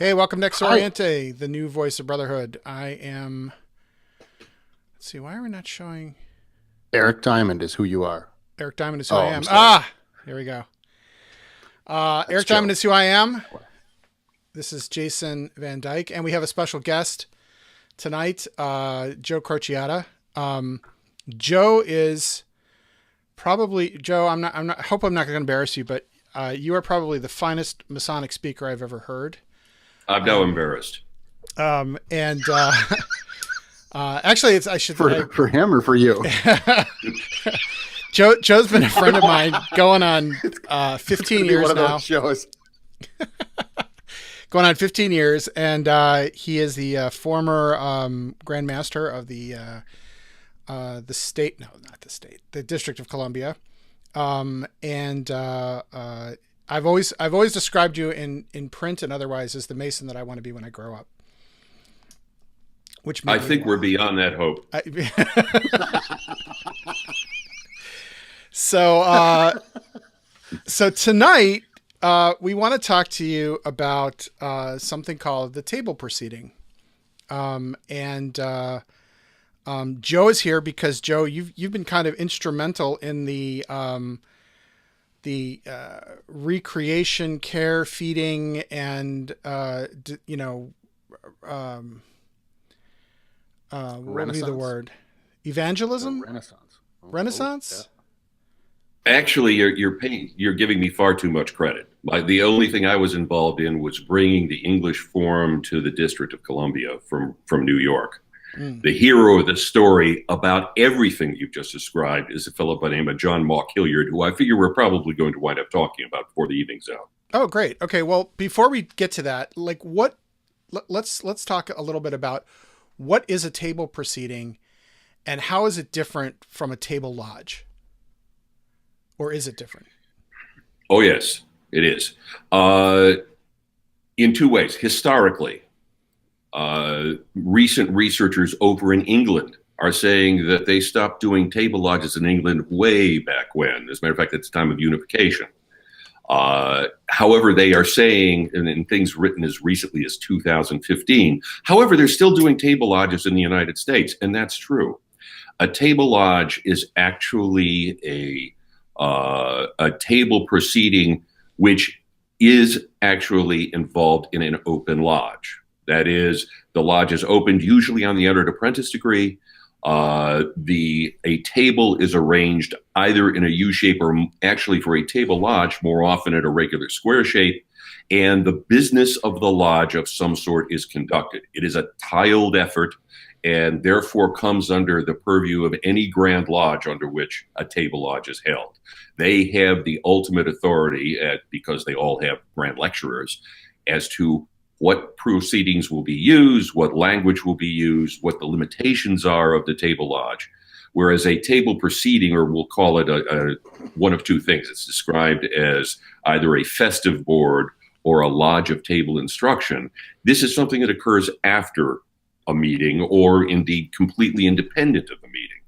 Hey, welcome to Hi, X-Oriente, the new voice of Brotherhood. I am. Let's see, why are we not showing? Eric Diamond is who you are. Eric Diamond is who I Oh, I'm am. sorry. Here we go. That's Eric Diamond Joe. is who I am. This is Jason Van Dyke, and we have a special guest tonight, Joe Crociata. Joe is probably Joe. I'm not. I hope I'm not going to embarrass you, but you are probably the finest Masonic speaker I've ever heard. I'm now embarrassed. And actually, it's I should. For him or for you? Joe's been a friend of mine going on It's 15 gonna be years one of now. those shows. Going on 15 years, and he is the former Grand Master of the state. No, not the state. The District of Columbia. And I've always described you in print and otherwise as the Mason that I want to be when I grow up. Which I made me think we're laugh. beyond that hope. So, so tonight we want to talk to you about something called the Table Proceeding, and Joe is here because Joe, you've been kind of instrumental in the recreation, care, feeding, and what would be the Renaissance. word? The Evangelism, Renaissance. Renaissance. Actually, you're giving me far too much credit. The only thing I was involved in was bringing the English Forum to the District of Columbia from New York. Mm. The hero of the story about everything you've just described is a fellow by the name of John Mauck Hilliard, who I figure we're probably going to wind up talking about before the evening's out. Oh, great. Okay. Well, before we get to that, like let's talk a little bit about what is a table proceeding and how is it different from a table lodge? Or is it different? Oh, yes, it is. In two ways. Historically, recent researchers over in England are saying that they stopped doing table lodges in England way back when. As a matter of fact, at the time of unification. However, they are saying, and in things written as recently as 2015, however, they're still doing table lodges in the United States, and that's true. A table lodge is actually a table proceeding which is actually involved in an open lodge. That is, the lodge is opened usually on the entered apprentice degree. A table is arranged either in a U shape or actually for a table lodge, more often at a regular square shape. And the business of the lodge of some sort is conducted. It is a tiled effort and therefore comes under the purview of any grand lodge under which a table lodge is held. They have the ultimate authority, because they all have grand lecturers, as to what proceedings will be used, what language will be used, what the limitations are of the table lodge. Whereas a table proceeding, or we'll call it one of two things, it's described as either a festive board or a lodge of table instruction. This is something that occurs after a meeting or indeed completely independent of the meeting.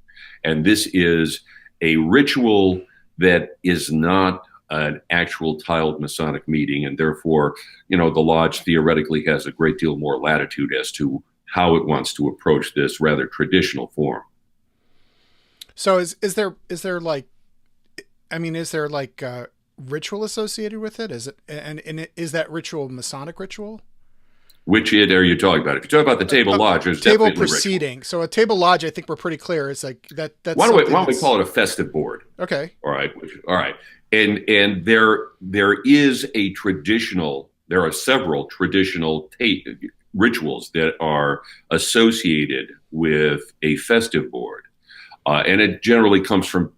And this is a ritual that is not an actual tiled Masonic meeting, and therefore, the lodge theoretically has a great deal more latitude as to how it wants to approach this rather traditional form. So is there like, I mean, is there like ritual associated with it? Is it and is that ritual Masonic ritual? Which are you talking about? If you talk about the table lodge, there's Table definitely proceeding. ritual. So a table lodge, I think we're pretty clear. It's like that. That's Why don't we that's call it a festive board? okay. All right. All right. And there is a traditional, there are several traditional rituals that are associated with a festive board. And it generally comes from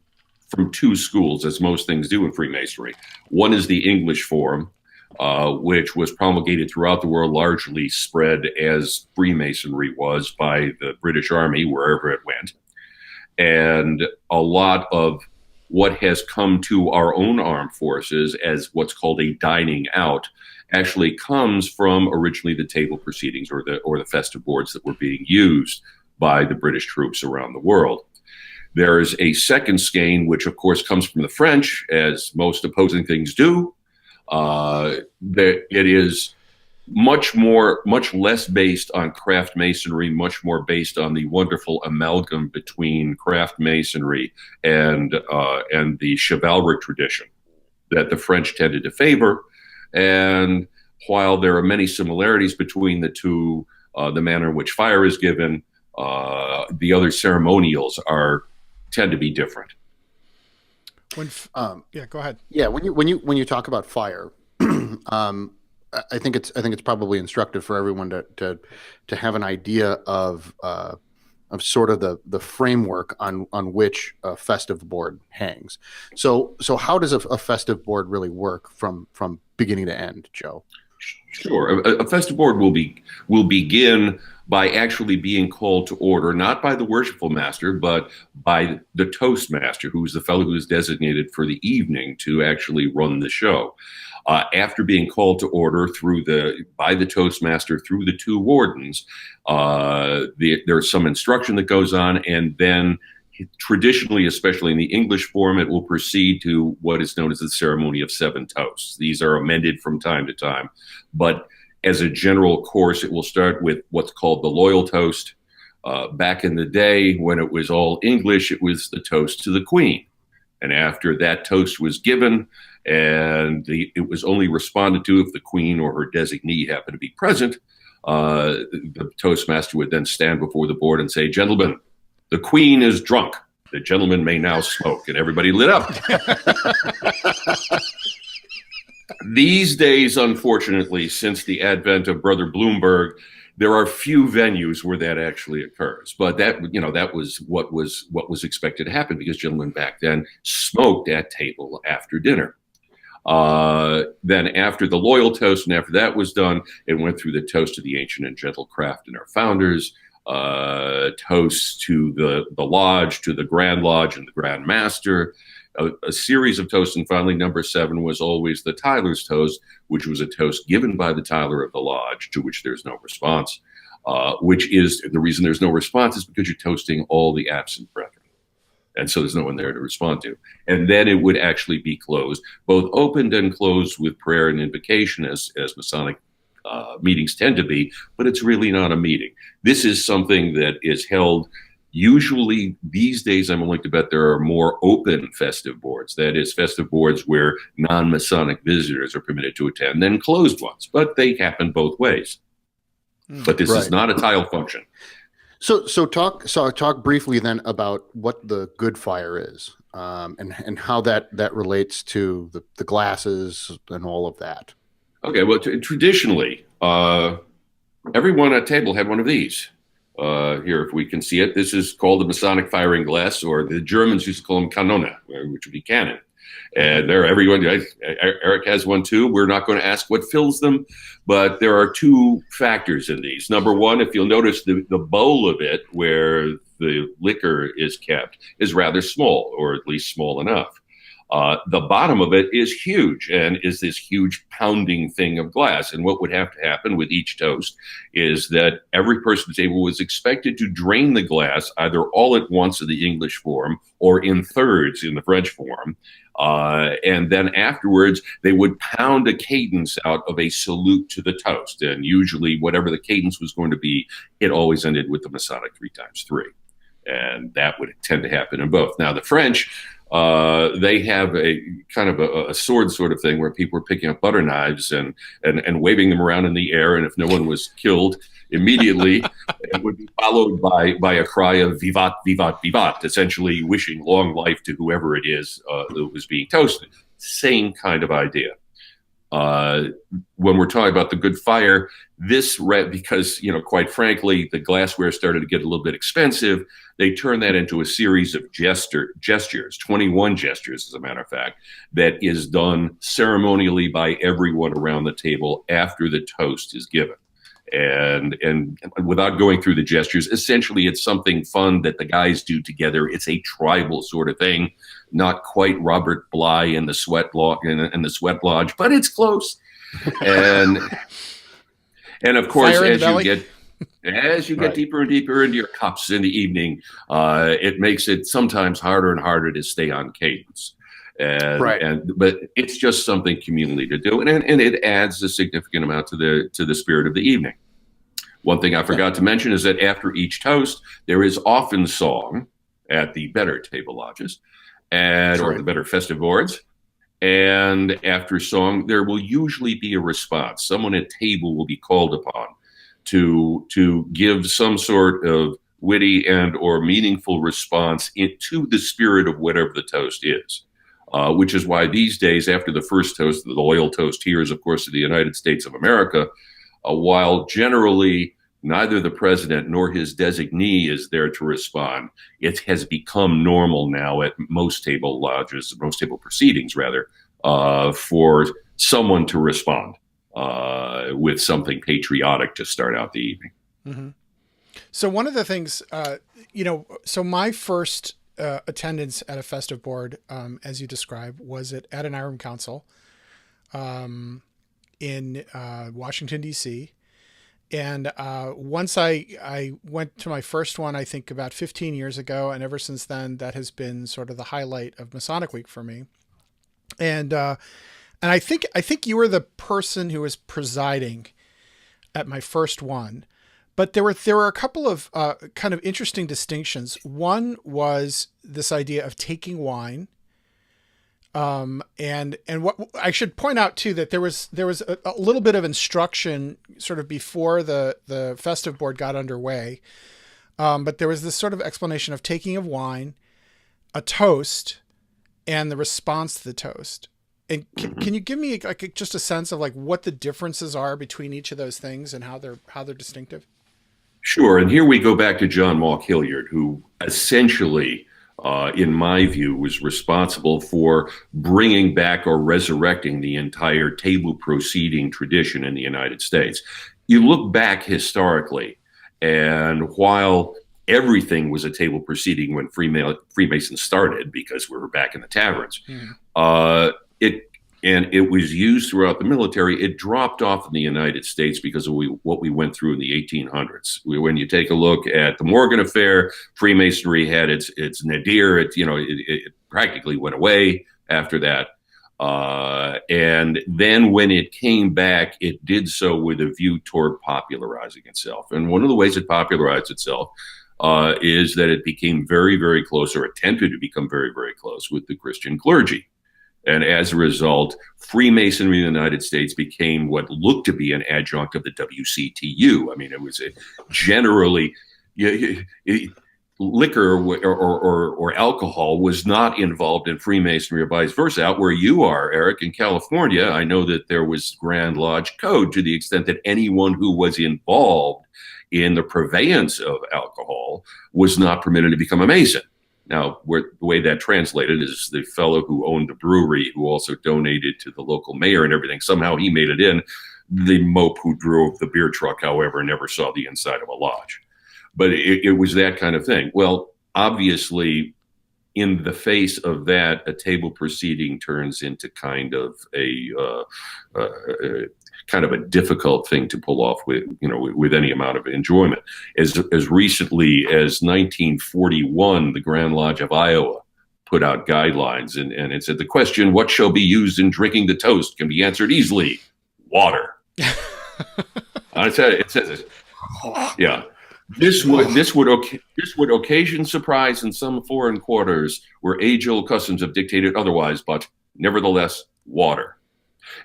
two schools, as most things do in Freemasonry. One is the English form, which was promulgated throughout the world, largely spread as Freemasonry was by the British Army, wherever it went. And a lot of what has come to our own armed forces as what's called a dining out actually comes from originally the table proceedings or the festive boards that were being used by the British troops around the world. There's a second skein, which of course comes from the French, as most opposing things do. That it is much less based on craft masonry, much more based on the wonderful amalgam between craft masonry and the chivalric tradition that the French tended to favor. And while there are many similarities between the two, the manner in which fire is given, the other ceremonials tend to be different. Yeah, go ahead. Yeah, when you talk about fire, I think it's probably instructive for everyone to have an idea of sort of the framework on which a festive board hangs. So how does a festive board really work from beginning to end, Joe? Sure. A festive board will begin by actually being called to order, not by the worshipful master, but by the toastmaster, who is the fellow who is designated for the evening to actually run the show. After being called to order by the toastmaster through the two wardens, there's some instruction that goes on, and then traditionally, especially in the English form, it will proceed to what is known as the ceremony of 7 toasts. These are amended from time to time, but as a general course, it will start with what's called the loyal toast. Back in the day, when it was all English, it was the toast to the Queen. And after that toast was given, and it was only responded to if the Queen or her designee happened to be present, the toastmaster would then stand before the board and say, "Gentlemen, the Queen is drunk. The gentleman may now smoke," and everybody lit up. These days, unfortunately, since the advent of Brother Bloomberg, there are few venues where that actually occurs. But that was what was expected to happen, because gentlemen back then smoked at table after dinner. Then after the loyal toast, and after that was done, it went through the toast to the ancient and gentle craft and our founders, toasts to the lodge, to the Grand Lodge and the Grand Master, a series of toasts, and finally number 7 was always the Tyler's toast, which was a toast given by the Tyler of the lodge, to which there's no response, which is the reason there's no response is because you're toasting all the absent brethren. And so there's no one there to respond to. And then it would actually be closed, both opened and closed with prayer and invocation, as Masonic meetings tend to be, but it's really not a meeting. This is something that is held usually these days. I'm willing to bet there are more open festive boards, that is, festive boards where non-Masonic visitors are permitted to attend, than closed ones, but they happen both ways. But this is not a tile function. So talk briefly then about what the good fire is, and how that relates to the glasses and all of that. Okay, well, traditionally, everyone at table had one of these. Here, if we can see it, this is called the Masonic firing glass, or the Germans used to call them Kanone, which would be cannon. And everyone, Eric has one too. We're not going to ask what fills them, but there are 2 factors in these. Number one, if you'll notice, the bowl of it, where the liquor is kept, is rather small, or at least small enough. The bottom of it is huge, and is this huge pounding thing of glass. And what would have to happen with each toast is that every person at the table was expected to drain the glass either all at once in the English form or in thirds in the French form. And then afterwards, they would pound a cadence out of a salute to the toast. And usually, whatever the cadence was going to be, it always ended with the Masonic 3 times 3. And that would tend to happen in both. Now, the French, they have a kind of a sword sort of thing, where people were picking up butter knives and waving them around in the air. And if no one was killed immediately, it would be followed by a cry of "Vivat, vivat, vivat," essentially wishing long life to whoever it is who was being toasted. Same kind of idea. When we're talking about the good fire, because, quite frankly, the glassware started to get a little bit expensive, they turned that into a series of gestures, 21 gestures, as a matter of fact, that is done ceremonially by everyone around the table after the toast is given. And without going through the gestures, essentially it's something fun that the guys do together. It's a tribal sort of thing, not quite Robert Bly and the Sweat Lodge, but it's close. And of course, as you get deeper and deeper into your cups in the evening, it makes it sometimes harder and harder to stay on cadence. Right. But it's just something communally to do, and it adds a significant amount to the spirit of the evening. One thing I forgot to mention is that after each toast, there is often song at the better table lodges or the better festive boards. And after song, there will usually be a response. Someone at table will be called upon to give some sort of witty and or meaningful response to the spirit of whatever the toast is. Which is why these days, after the first toast, the loyal toast here is, of course, to the United States of America, while generally neither the president nor his designee is there to respond, it has become normal now at most table lodges, most table proceedings, rather, for someone to respond with something patriotic to start out the evening. Mm-hmm. So one of the things, so my first attendance at a festive board, as you described, was at an Iron Council in Washington, D.C., and once I went to my first one, I think about 15 years ago, and ever since then, that has been sort of the highlight of Masonic Week for me. And I think you were the person who was presiding at my first one, but there were a couple of kind of interesting distinctions. One was this idea of taking wine. And what I should point out too, that there was a little bit of instruction sort of before the festive board got underway. But there was this sort of explanation of taking of wine, a toast, and the response to the toast. And can you give me like just a sense of like what the differences are between each of those things and how they're distinctive? Sure. And here we go back to John Malk Hilliard, who essentially, in my view, was responsible for bringing back or resurrecting the entire table proceeding tradition in the United States. You look back historically, and while everything was a table proceeding when Freemasons started, because we were back in the taverns, it was used throughout the military. It dropped off in the United States because of what we went through in the 1800s. When you take a look at the Morgan Affair, Freemasonry had its nadir. It practically went away after that. And then when it came back, it did so with a view toward popularizing itself. And one of the ways it popularized itself is that it became very, very close, or attempted to become very, very close with the Christian clergy. And as a result, Freemasonry in the United States became what looked to be an adjunct of the WCTU. I mean, it was generally liquor or alcohol was not involved in Freemasonry or vice versa. Out where you are, Eric, in California, I know that there was Grand Lodge Code to the extent that anyone who was involved in the purveyance of alcohol was not permitted to become a Mason. Now, the way that translated is the fellow who owned the brewery, who also donated to the local mayor and everything, somehow he made it in. The mope who drove the beer truck, however, never saw the inside of a lodge. But it was that kind of thing. Well, obviously, in the face of that, a table proceeding turns into kind of a difficult thing to pull off with any amount of enjoyment. As recently as 1941, the Grand Lodge of Iowa put out guidelines, and it said the question, "What shall be used in drinking the toast?" can be answered easily: water. I said it says it. Yeah. This would occasion surprise in some foreign quarters where age-old customs have dictated otherwise, but nevertheless, water.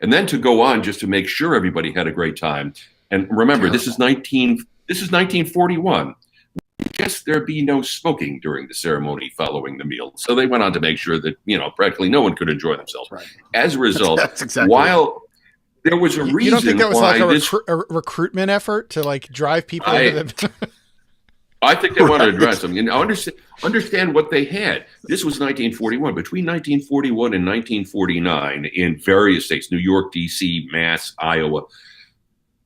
And then to go on, just to make sure everybody had a great time. And remember, this is 1941. Guess there'd be no smoking during the ceremony following the meal. So they went on to make sure that practically no one could enjoy themselves. Right. As a result, that's exactly while there was a reason. You don't think that was like a recruitment effort to like drive people into the? I think they wanted to address them. Understand what they had. This was 1941. Between 1941 and 1949, in various states, New York, D.C., Mass, Iowa,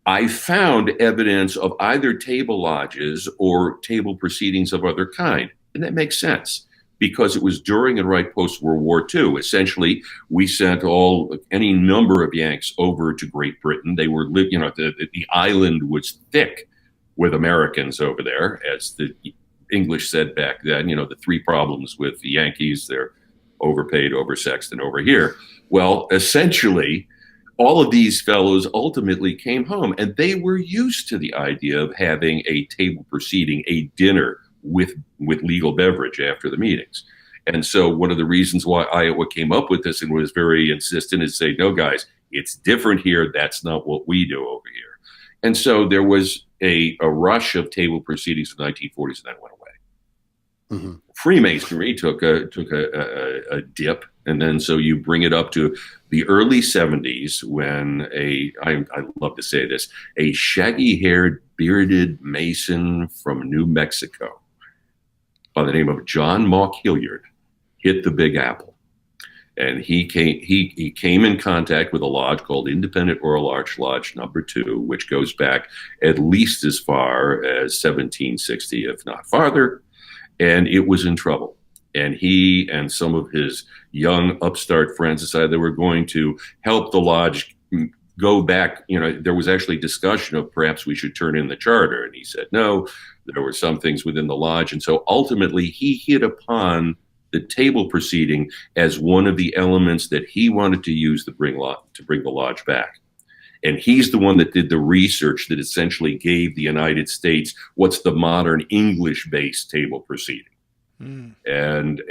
I found evidence of either table lodges or table proceedings of other kind. And that makes sense because it was during and right post-World War II. Essentially, we sent any number of Yanks over to Great Britain. They were the island was thick with Americans over there, as the English said back then. The three problems with the Yankees: they're overpaid, oversexed, and over here. Well, essentially, all of these fellows ultimately came home, and they were used to the idea of having a table proceeding, a dinner with legal beverage after the meetings. And so one of the reasons why Iowa came up with this and was very insistent is say, no, guys, it's different here. That's not what we do over here. And so there was a rush of table proceedings in the 1940s, and that went away. Mm-hmm. Freemasonry took a dip, and then so you bring it up to the early 70s when I love to say this, a shaggy-haired, bearded Mason from New Mexico by the name of John Mauck Hilliard hit the Big Apple. And he came in contact with a lodge called Independent Royal Arch Lodge Number 2, which goes back at least as far as 1760, if not farther. And it was in trouble. And he and some of his young upstart friends decided they were going to help the lodge go back. You know, there was actually discussion of perhaps we should turn in the charter. And he said no. There were some things within the lodge. And so ultimately he hit upon the table proceeding as one of the elements that he wanted to use to bring the lodge back. And he's the one that did the research that essentially gave the United States what's the modern English-based table proceeding. Mm. And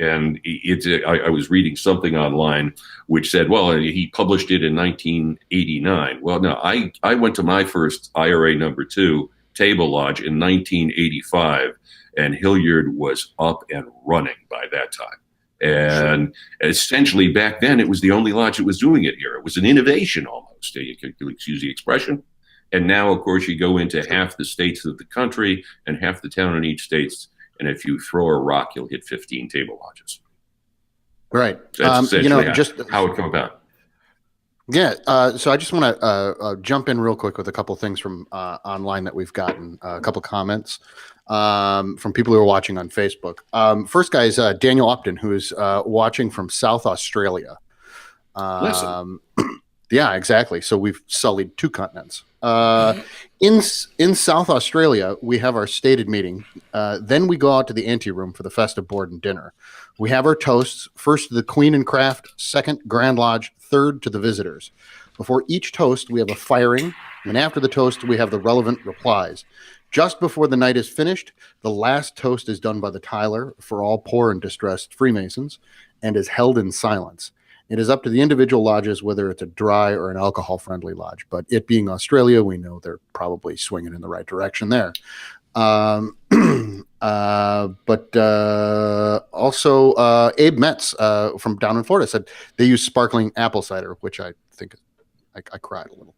I was reading something online which said, well, he published it in 1989. Well, no, I went to my first IRA number 2 table lodge in 1985. And Hilliard was up and running by that time. And essentially back then, it was the only lodge that was doing it here. It was an innovation almost, you can excuse the expression. And now, of course, you go into half the states of the country and half the town in each state. And if you throw a rock, you'll hit 15 table lodges. Right. That's essentially how it came about. Yeah. So I just want to jump in real quick with a couple things from online that we've gotten, a couple comments from people who are watching on Facebook. First guy is Daniel Upton, who is watching from South Australia. Yeah, exactly. So we've sullied 2 continents. In South Australia, we have our stated meeting. Then we go out to the anteroom for the festive board and dinner. We have our toasts, first to the Queen and Craft, second Grand Lodge, third to the visitors. Before each toast, we have a firing, and after the toast, we have the relevant replies. Just before the night is finished, the last toast is done by the Tyler for all poor and distressed Freemasons and is held in silence. It is up to the individual lodges whether it's a dry or an alcohol-friendly lodge, but it being Australia, we know they're probably swinging in the right direction there. But also Abe Metz from down in Florida said they use sparkling apple cider, which I think I cried a little.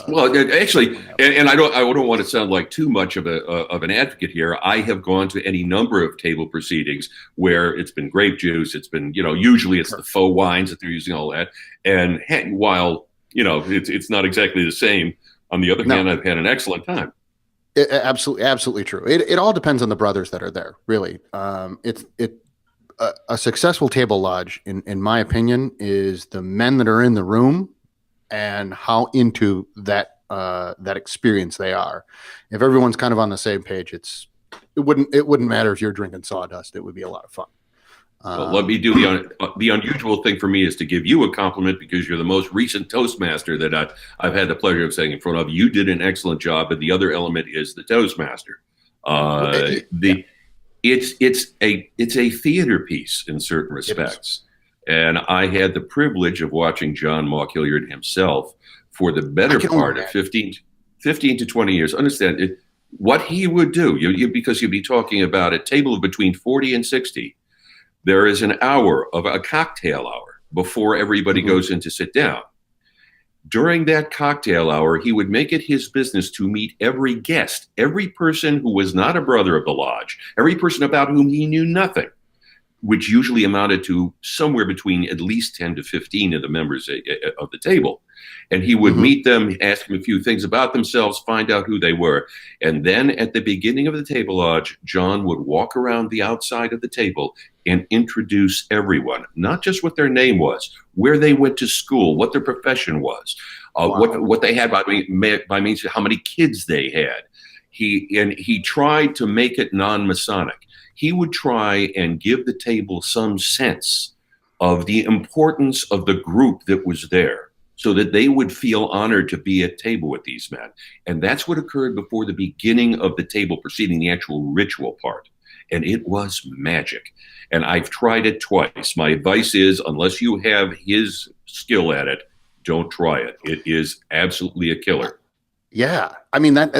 Well, actually, and I don't want to sound like too much of an advocate here. I have gone to any number of table proceedings where it's been grape juice. It's been, usually it's the faux wines that they're using, all that. And while, it's not exactly the same, on the other hand, I've had an excellent time. Absolutely true. It all depends on the brothers that are there, really. A successful table lodge, in my opinion, is the men that are in the room and how into that experience they are. If everyone's kind of on the same page, it wouldn't matter if you're drinking sawdust. It would be a lot of fun. Well, let me do the unusual thing for me is to give you a compliment because you're the most recent Toastmaster that I've had the pleasure of saying in front of. You did an excellent job, but the other element is the Toastmaster. It's a theater piece in certain respects. And I had the privilege of watching John Mauck Hilliard himself for the better part of 15 to 20 years. Understand what he would do, because you'd be talking about a table of between 40 and 60. There is an hour of a cocktail hour before everybody goes in to sit down. During that cocktail hour, he would make it his business to meet every guest, every person who was not a brother of the lodge, every person about whom he knew nothing, which usually amounted to somewhere between at least 10 to 15 of the members of the table. And he would meet them, ask them a few things about themselves, find out who they were. And then at the beginning of the table lodge, John would walk around the outside of the table and introduce everyone, not just what their name was, where they went to school, what their profession was, what they had by means of how many kids they had. He tried to make it non-Masonic. He would try and give the table some sense of the importance of the group that was there, so that they would feel honored to be at table with these men. And that's what occurred before the beginning of the table proceeding, the actual ritual part. And it was magic. And I've tried it twice. My advice is, unless you have his skill at it, don't try it. It is absolutely a killer. Yeah, I mean that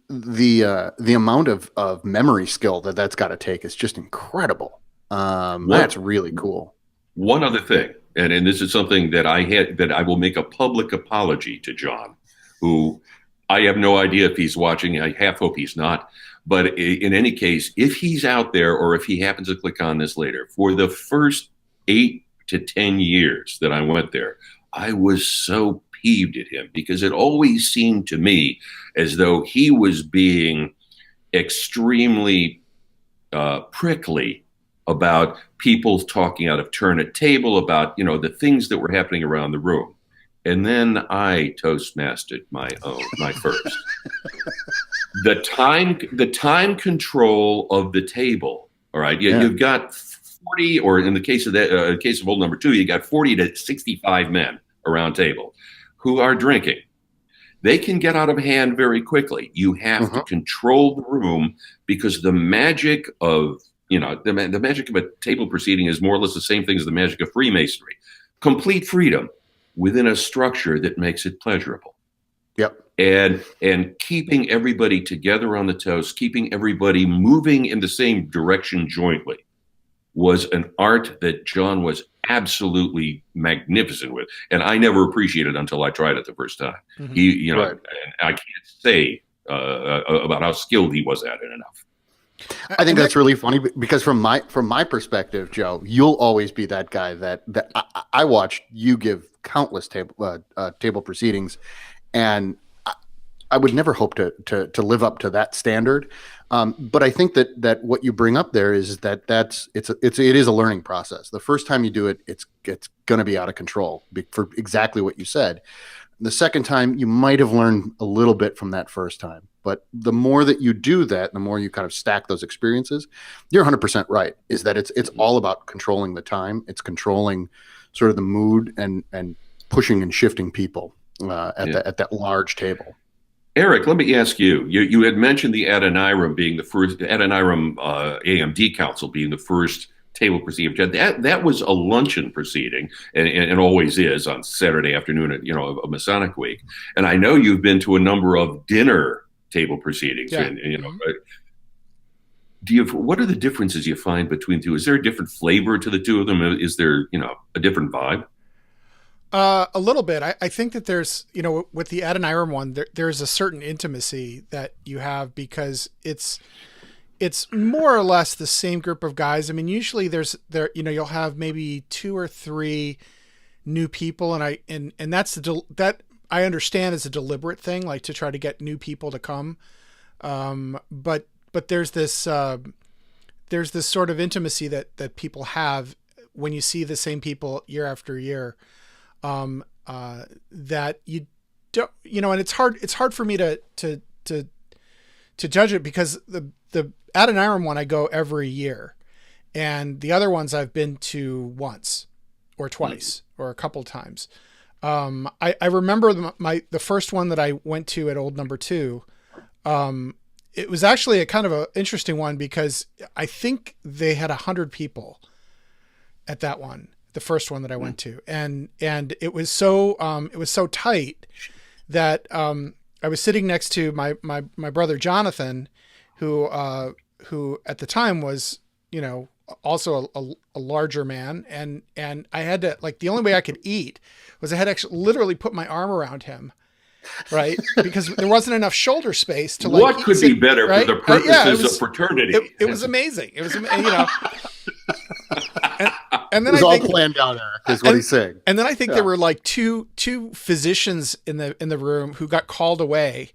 the amount of memory skill that's got to take is just incredible. That's really cool. One other thing, and this is something that I will make a public apology to John, who I have no idea if he's watching. I half hope he's not. But in any case, if he's out there, or if he happens to click on this later, for the first 8 to 10 years that I went there, I was so peeved at him, because it always seemed to me as though he was being extremely prickly about people talking out of turn at table, about, the things that were happening around the room. And then I toastmastered my first. The time control of the table. All right. You've got 40, or in the case of case of old number 2, you got 40 to 65 men around table who are drinking. They can get out of hand very quickly. You have to control the room, because the magic of, the magic of a table proceeding is more or less the same thing as the magic of Freemasonry. Complete freedom within a structure that makes it pleasurable. Yep. And keeping everybody together on the toast, keeping everybody moving in the same direction jointly, was an art that John was absolutely magnificent with. And I never appreciated it until I tried it the first time. He, right. And I can't say about how skilled he was at it enough. I think that's really funny, because from my perspective, Joe, you'll always be that guy that I watched you give countless table proceedings, and I would never hope to live up to that standard. But I think that what you bring up there is that it is a learning process. The first time you do it, it's going to be out of control for exactly what you said. The second time, you might have learned a little bit from that first time. But the more that you do that, the more you kind of stack those experiences. You're 100% right, is that it's all about controlling the time. It's controlling sort of the mood and pushing and shifting people at that large table. Eric, let me ask you. You had mentioned the Adoniram being the first, Adoniram AMD Council being the first table proceeding. That was a luncheon proceeding, and always is on Saturday afternoon at a Masonic week. And I know you've been to a number of dinner table proceedings. Yeah. What are the differences you find between the two? Is there a different flavor to the two of them? Is there a different vibe? A little bit. I think that there's, with the Adoniram one, there's a certain intimacy that you have, because it's more or less the same group of guys. I mean, usually you'll have maybe 2 or 3 new people, and that's that I understand is a deliberate thing, like to try to get new people to come. But there's this sort of intimacy that people have when you see the same people year after year. That you don't, and it's hard for me to judge it, because the Adoniram one I go every year, and the other ones I've been to once or twice or a couple times. I remember the first one that I went to at old number 2. It was actually a kind of an interesting one, because I think they had 100 people at that one. The first one that I went to, and it was so tight that I was sitting next to my brother Jonathan, who at the time was also a larger man, and I had to, like, the only way I could eat was I had to actually literally put my arm around him, right? Because there wasn't enough shoulder space to, like, what could be better, right? For the purposes of fraternity. It was amazing. It was and then it was all planned out, Eric, is what he's saying. And then I think there were like two physicians in the room who got called away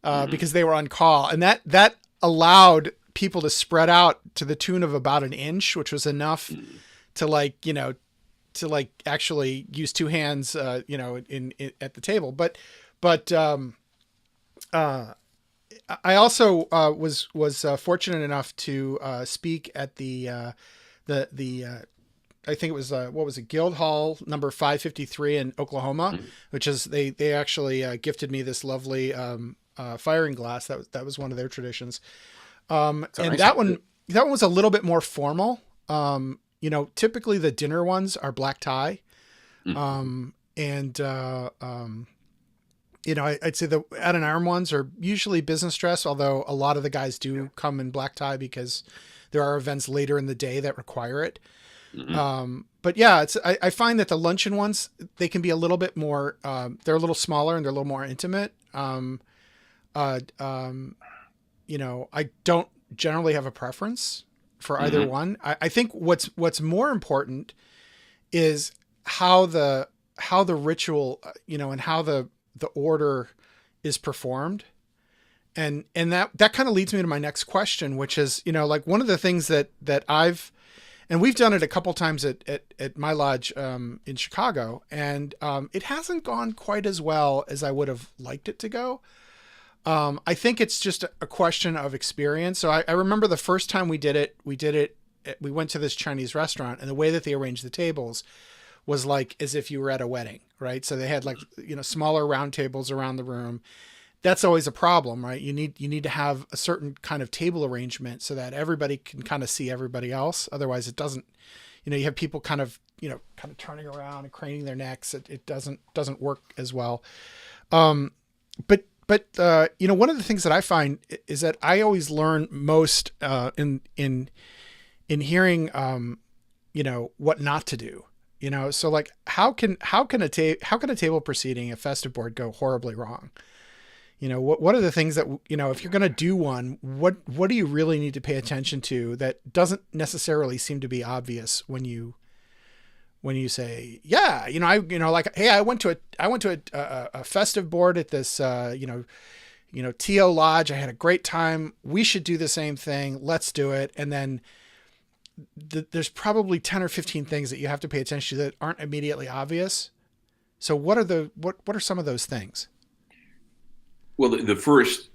because they were on call, and that allowed people to spread out to the tune of about an inch, which was enough to actually use 2 hands, in at the table. But I also was fortunate enough to speak at the I think it was what was it, Guildhall number 553 in Oklahoma, which is they actually gifted me this lovely firing glass. That was one of their traditions. And nice that one was a little bit more formal. Typically the dinner ones are black tie. I'd say the at an arm ones are usually business dress, although a lot of the guys do come in black tie because there are events later in the day that require it. But yeah, I find that the luncheon ones, they can be a little bit more, they're a little smaller and they're a little more intimate. I don't generally have a preference for either one. I think what's more important is how the ritual, and how the order is performed. And that kind of leads me to my next question, which is, like one of the things that and we've done it a couple times at my lodge in Chicago, and it hasn't gone quite as well as I would have liked it to go. I think it's just a question of experience. So I remember the first time we did it, we went to this Chinese restaurant, and the way that they arranged the tables was like as if you were at a wedding, right? So they had like, smaller round tables around the room. That's always a problem, right? You need to have a certain kind of table arrangement so that everybody can kind of see everybody else. Otherwise it doesn't, you have people kind of turning around and craning their necks. It doesn't work as well. But one of the things that I find is that I always learn most in hearing, what not to do. So like how can a table proceeding, a festive board, go horribly wrong? What are the things that, if you're going to do one, what do you really need to pay attention to that doesn't necessarily seem to be obvious when you say, yeah, like, hey, I went to a festive board at this, TO Lodge. I had a great time. We should do the same thing. Let's do it. And then there's probably 10 or 15 things that you have to pay attention to that aren't immediately obvious. So what are some of those things? Well, the first,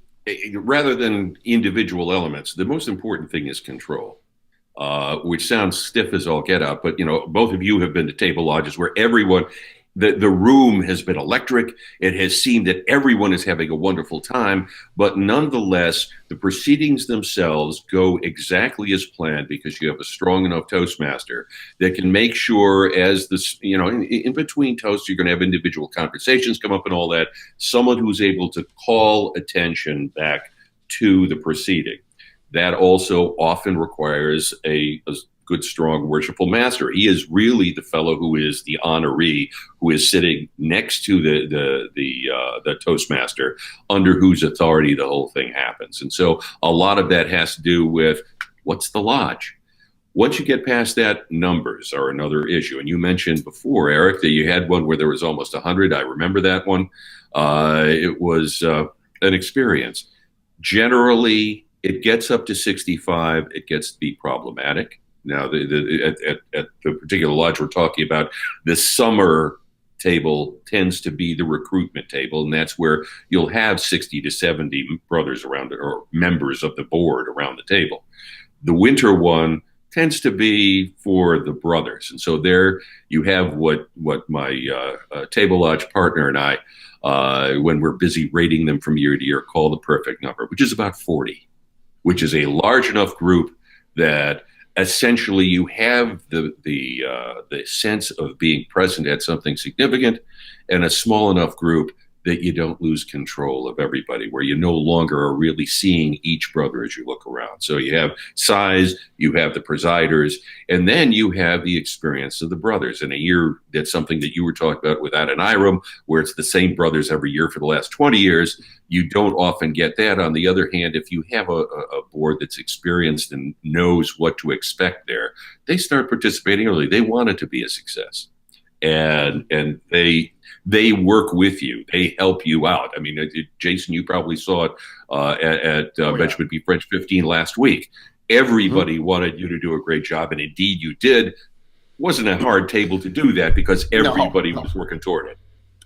rather than individual elements, the most important thing is control, which sounds stiff as all get out. But, both of you have been to table lodges where the room has been electric. It has seemed that everyone is having a wonderful time. But nonetheless, the proceedings themselves go exactly as planned because you have a strong enough Toastmaster that can make sure as this, in between toasts, you're going to have individual conversations come up and all that. Someone who's able to call attention back to the proceeding. That also often requires a good, strong, worshipful master. He is really the fellow who is the honoree, who is sitting next to the Toastmaster, under whose authority the whole thing happens. And so a lot of that has to do with what's the lodge. Once you get past that, numbers are another issue. And you mentioned before, Eric, that you had one where there was almost 100. I remember that one. It was an experience. Generally, it gets up to 65. It gets to be problematic. Now, at the particular lodge we're talking about, the summer table tends to be the recruitment table, and that's where you'll have 60 to 70 brothers around it, or members of the board around the table. The winter one tends to be for the brothers, and so there you have what my table lodge partner and I, when we're busy rating them from year to year, call the perfect number, which is about 40, which is a large enough group that essentially you have the sense of being present at something significant, and a small enough group that you don't lose control of everybody, where you no longer are really seeing each brother as you look around. So you have size, you have the presiders, and then you have the experience of the brothers. In a year, that's something that you were talking about with Adoniram, where it's the same brothers every year for the last 20 years. You don't often get that. On the other hand, if you have a board that's experienced and knows what to expect there, they start participating early. They want it to be a success. And they work with you. They help you out. I mean, Jason, you probably saw it at Benjamin B. French 15 last week. Everybody wanted you to do a great job, and indeed you did. It wasn't a hard table to do that because everybody was working toward it.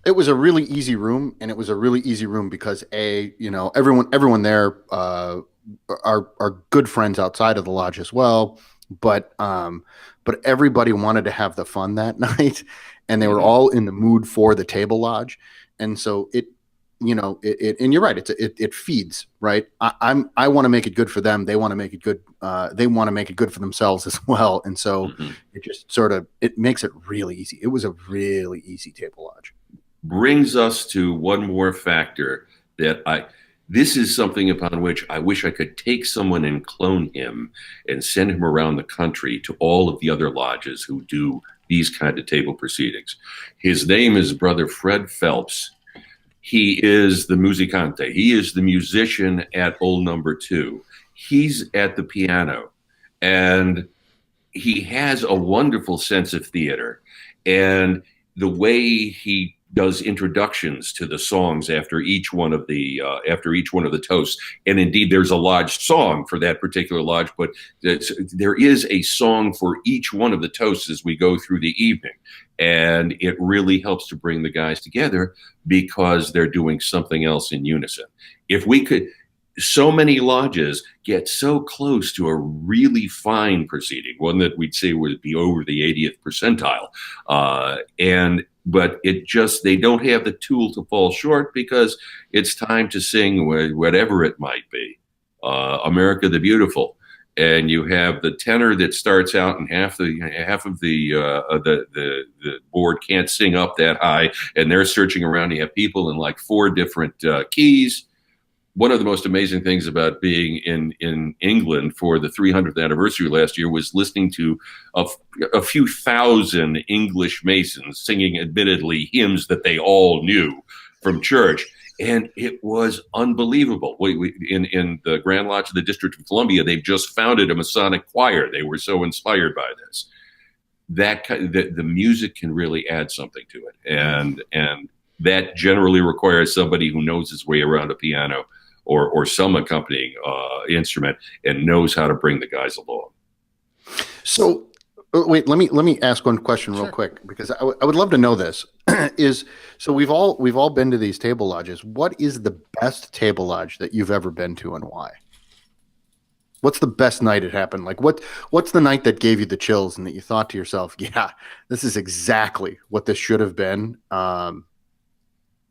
It was a really easy room, and it was a really easy room because everyone there are good friends outside of the lodge as well. but everybody wanted to have the fun that night, and they were all in the mood for the table lodge. And so it and you're right, it feeds, right? I want to make it good for them. They want to make it good. They want to make it good for themselves as well. And so it just it makes it really easy. It was a really easy table lodge. Brings us to one more factor that this is something upon which I wish I could take someone and clone him and send him around the country to all of the other lodges who do these kind of table proceedings. His name is Brother Fred Phelps. He is the musicante. He is the musician at Old Number 2. He's at the piano, and he has a wonderful sense of theater. And the way he does introductions to the songs after each one of the toasts, and indeed there's a lodge song for that particular lodge, but there is a song for each one of the toasts as we go through the evening, and it really helps to bring the guys together because they're doing something else in unison. If we could, so many lodges get so close to a really fine proceeding, one that we'd say would be over the 80th percentile, but they don't have the tool to fall short because it's time to sing whatever it might be, America the Beautiful, and you have the tenor that starts out, and half of the board can't sing up that high, and they're searching around. You have people in like 4 different keys. One of the most amazing things about being in England for the 300th anniversary last year was listening to a few thousand English Masons singing, admittedly, hymns that they all knew from church. And it was unbelievable. In the Grand Lodge of the District of Columbia, they've just founded a Masonic choir. They were so inspired by this. The music can really add something to it. And that generally requires somebody who knows his way around a piano or some accompanying instrument and knows how to bring the guys along. So wait, let me ask one question real quick, because I would love to know this. So we've all been to these table lodges. What is the best table lodge that you've ever been to, and why? What's the best night it happened? Like what's the night that gave you the chills and that you thought to yourself, yeah, this is exactly what this should have been?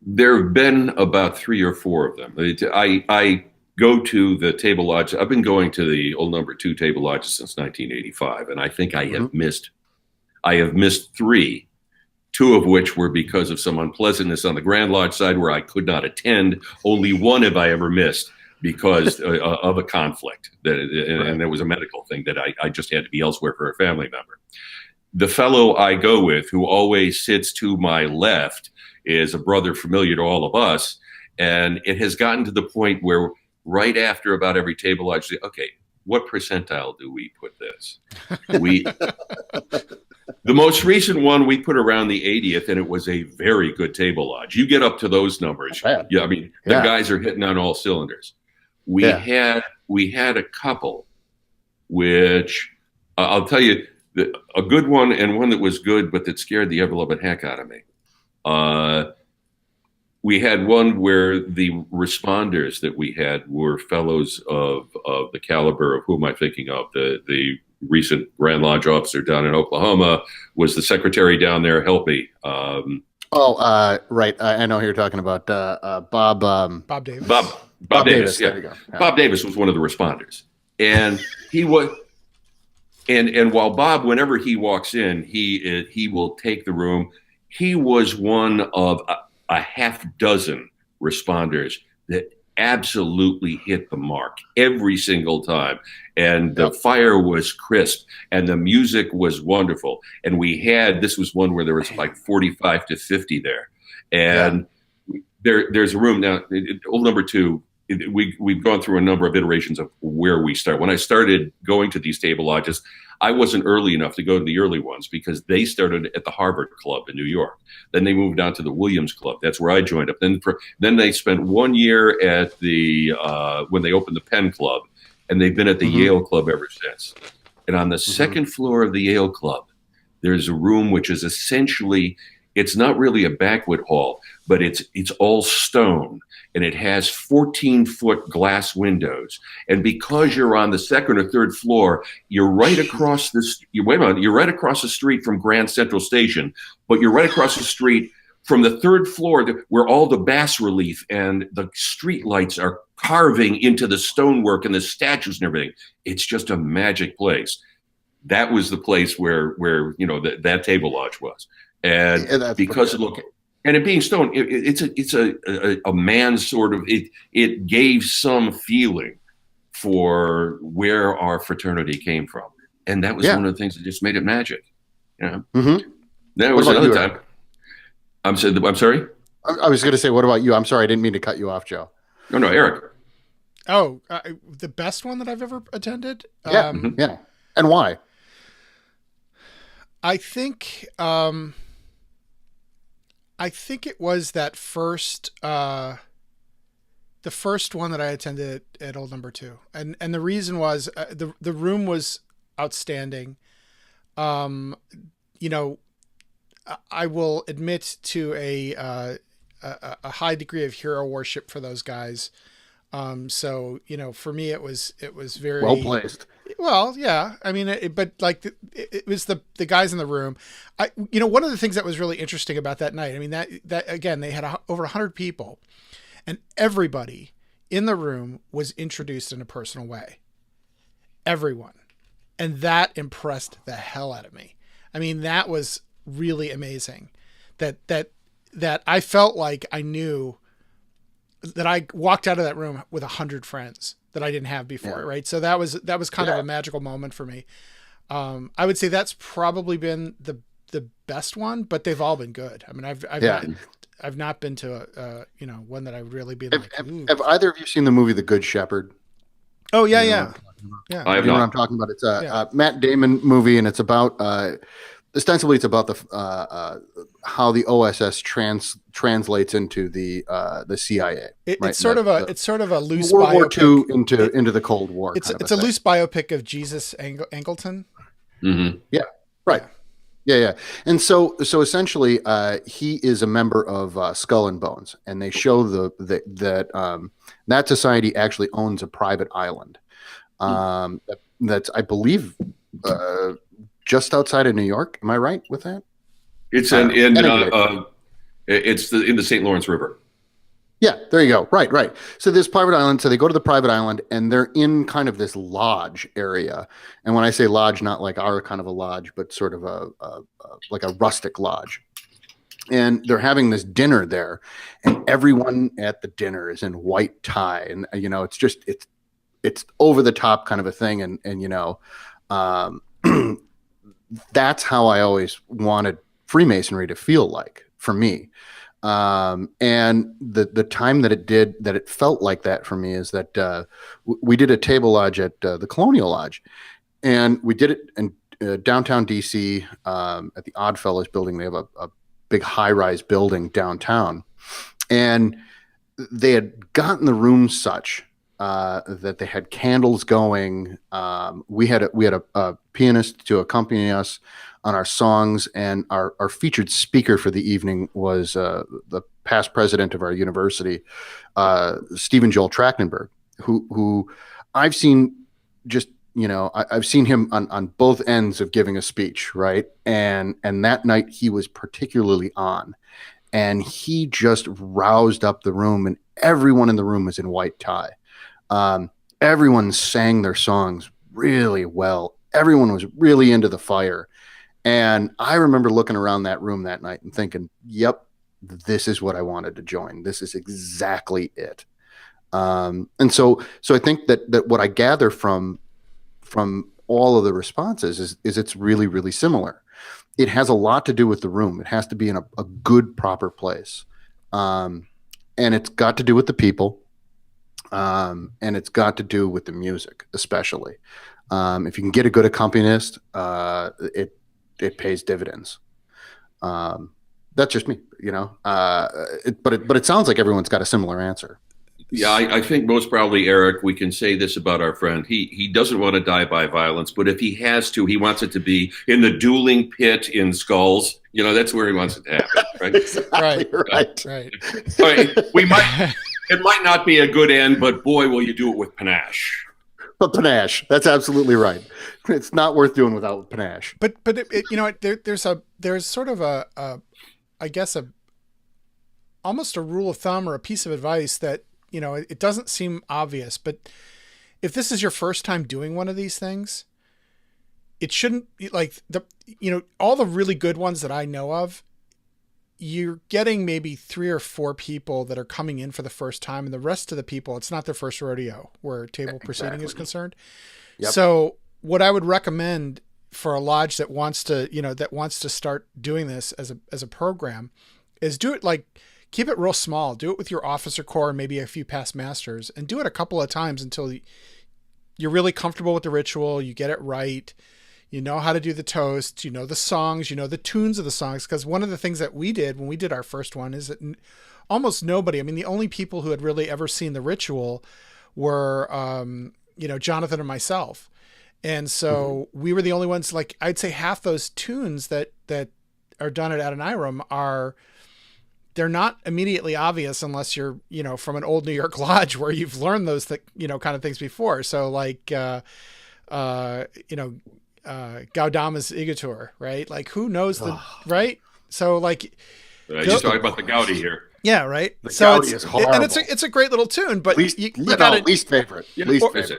There have been about 3 or 4 of them. I go to the table lodge. I've been going to the Old Number 2 table lodges since 1985, and I think I have missed 3, 2 of which were because of some unpleasantness on the Grand Lodge side where I could not attend. Only 1 have I ever missed because of a conflict, and there was a medical thing that I just had to be elsewhere for a family member. The fellow I go with, who always sits to my left, is a brother familiar to all of us, and it has gotten to the point where right after about every table lodge, say, okay, what percentile do we put this? The most recent one we put around the 80th, and it was a very good table lodge. You get up to those numbers, yeah. I mean, the guys are hitting on all cylinders. We had a couple, which I'll tell you, a good one and one that was good, but that scared the ever-loving heck out of me. We had one where the responders that we had were fellows of the caliber of whom I'm thinking of. The recent Grand Lodge officer down in Oklahoma was the secretary down there. Help me. Right. I know who you're talking about. Bob Davis. Bob Davis. Yeah. There you go. Yeah. Bob Davis was one of the responders, and he was. And while Bob, whenever he walks in, he will take the room. He was one of a half dozen responders that absolutely hit the mark every single time. And the fire was crisp and the music was wonderful. And this was one where there was like 45 to 50 there. And there's a room now, Old Number 2. We've gone through a number of iterations of where we start. When I started going to these table lodges, I wasn't early enough to go to the early ones because they started at the Harvard Club in New York. Then they moved on to the Williams Club. That's where I joined up. Then they spent 1 year at the when they opened the Penn Club, and they've been at the Yale Club ever since. And on the second floor of the Yale Club, there's a room which is essentially It's not really a banquet hall, but it's all stone, and it has 14-foot glass windows. And because you're on the second or third floor, you're right across this. You're right across the street from Grand Central Station, but you're right across the street from the third floor where all the bas relief and the street lights are carving into the stonework and the statues and everything. It's just a magic place. That was the place where that table lodge was. And because and it being stone, it's a man's sort of, it gave some feeling for where our fraternity came from. And that was one of the things that just made it magic. Mm-hmm. There was another time. I'm sorry? I was going to say, what about you? I'm sorry. I didn't mean to cut you off, Joe. No, Eric. Oh, the best one that I've ever attended? Yeah. Yeah. And why? I think it was that first, the first one that I attended at Old Number 2. And the reason was the room was outstanding. I will admit to a high degree of hero worship for those guys. So, for me, it was very well placed. Well, yeah. I mean, it was the guys in the room. One of the things that was really interesting about that night, I mean, that again, they had over 100 people, and everybody in the room was introduced in a personal way. Everyone. And that impressed the hell out of me. I mean, that was really amazing that I felt like I knew that I walked out of that room with 100 friends that I didn't have before. Right. So that was kind of a magical moment for me. I would say that's probably been the best one, but they've all been good. I mean, I've not been to one that I would really be like, have either of you seen the movie The Good Shepherd? Oh yeah. Yeah. I have you know what I'm talking about? It's a Matt Damon movie, and it's about, ostensibly, it's about the how the OSS translates into the CIA. It's sort of a loose World War biopic. II into the Cold War. It's a loose biopic of Jesus Angleton. Mm-hmm. Yeah. Right. Yeah. And so essentially, he is a member of Skull and Bones, and they show that society actually owns a private island. That's, I believe, just outside of New York. Am I right with that? It's in the St. Lawrence River. Yeah, there you go. Right. So this private island, so they go to the private island, and they're in kind of this lodge area. And when I say lodge, not like our kind of a lodge, but sort of like a rustic lodge. And they're having this dinner there, and everyone at the dinner is in white tie, and it's over the top kind of a thing, and that's how I always wanted Freemasonry to feel like for me. And the time that it felt like that for me is that we did a table lodge at the Colonial Lodge, and we did it in downtown DC at the Oddfellows building. They have a big high-rise building downtown, and they had gotten the room such that they had candles going. We had a pianist to accompany us on our songs, and our featured speaker for the evening was the past president of our university, Stephen Joel Trachtenberg, who I've seen I've seen him on both ends of giving a speech, right? And that night he was particularly on, and he just roused up the room, and everyone in the room was in white tie. Everyone sang their songs really well. Everyone was really into the fire. And I remember looking around that room that night and thinking, yep, this is what I wanted to join. This is exactly it. And so I think that what I gather from all of the responses is it's really, really similar. It has a lot to do with the room. It has to be in a good, proper place. And it's got to do with the people. And it's got to do with the music, especially. If you can get a good accompanist, it pays dividends. That's just me, but it sounds like everyone's got a similar answer. Yeah, I think most probably, Eric, we can say this about our friend. He doesn't want to die by violence, but if he has to, he wants it to be in the dueling pit in Skulls. That's where he wants it to happen, right? Exactly right. Right. All right. It might not be a good end, but boy, will you do it with panache. But panache, that's absolutely right. It's not worth doing without panache. But there's sort of I guess almost a rule of thumb or a piece of advice that, it doesn't seem obvious, but if this is your first time doing one of these things, it shouldn't be like all the really good ones that I know of, you're getting maybe 3 or 4 people that are coming in for the first time, and the rest of the people, it's not their first rodeo where table proceeding is concerned. Yep. So what I would recommend for a lodge that wants to start doing this as a program is do it keep it real small. Do it with your officer corps and maybe a few past masters, and do it a couple of times until you're really comfortable with the ritual. You get it right. You know how to do the toast, the songs, the tunes of the songs. Because one of the things that we did when we did our first one is that almost nobody, the only people who had really ever seen the ritual were, Jonathan and myself. And so we were the only ones, I'd say half those tunes that are done at Adoniram they're not immediately obvious unless you're, from an old New York lodge where you've learned those, kind of things before. So Gaudama's Igitur, right? Who knows right? So you're talking about the Gaudi here. Yeah, right. The Gaudi is horrible. And it's a great little tune, but least favorite.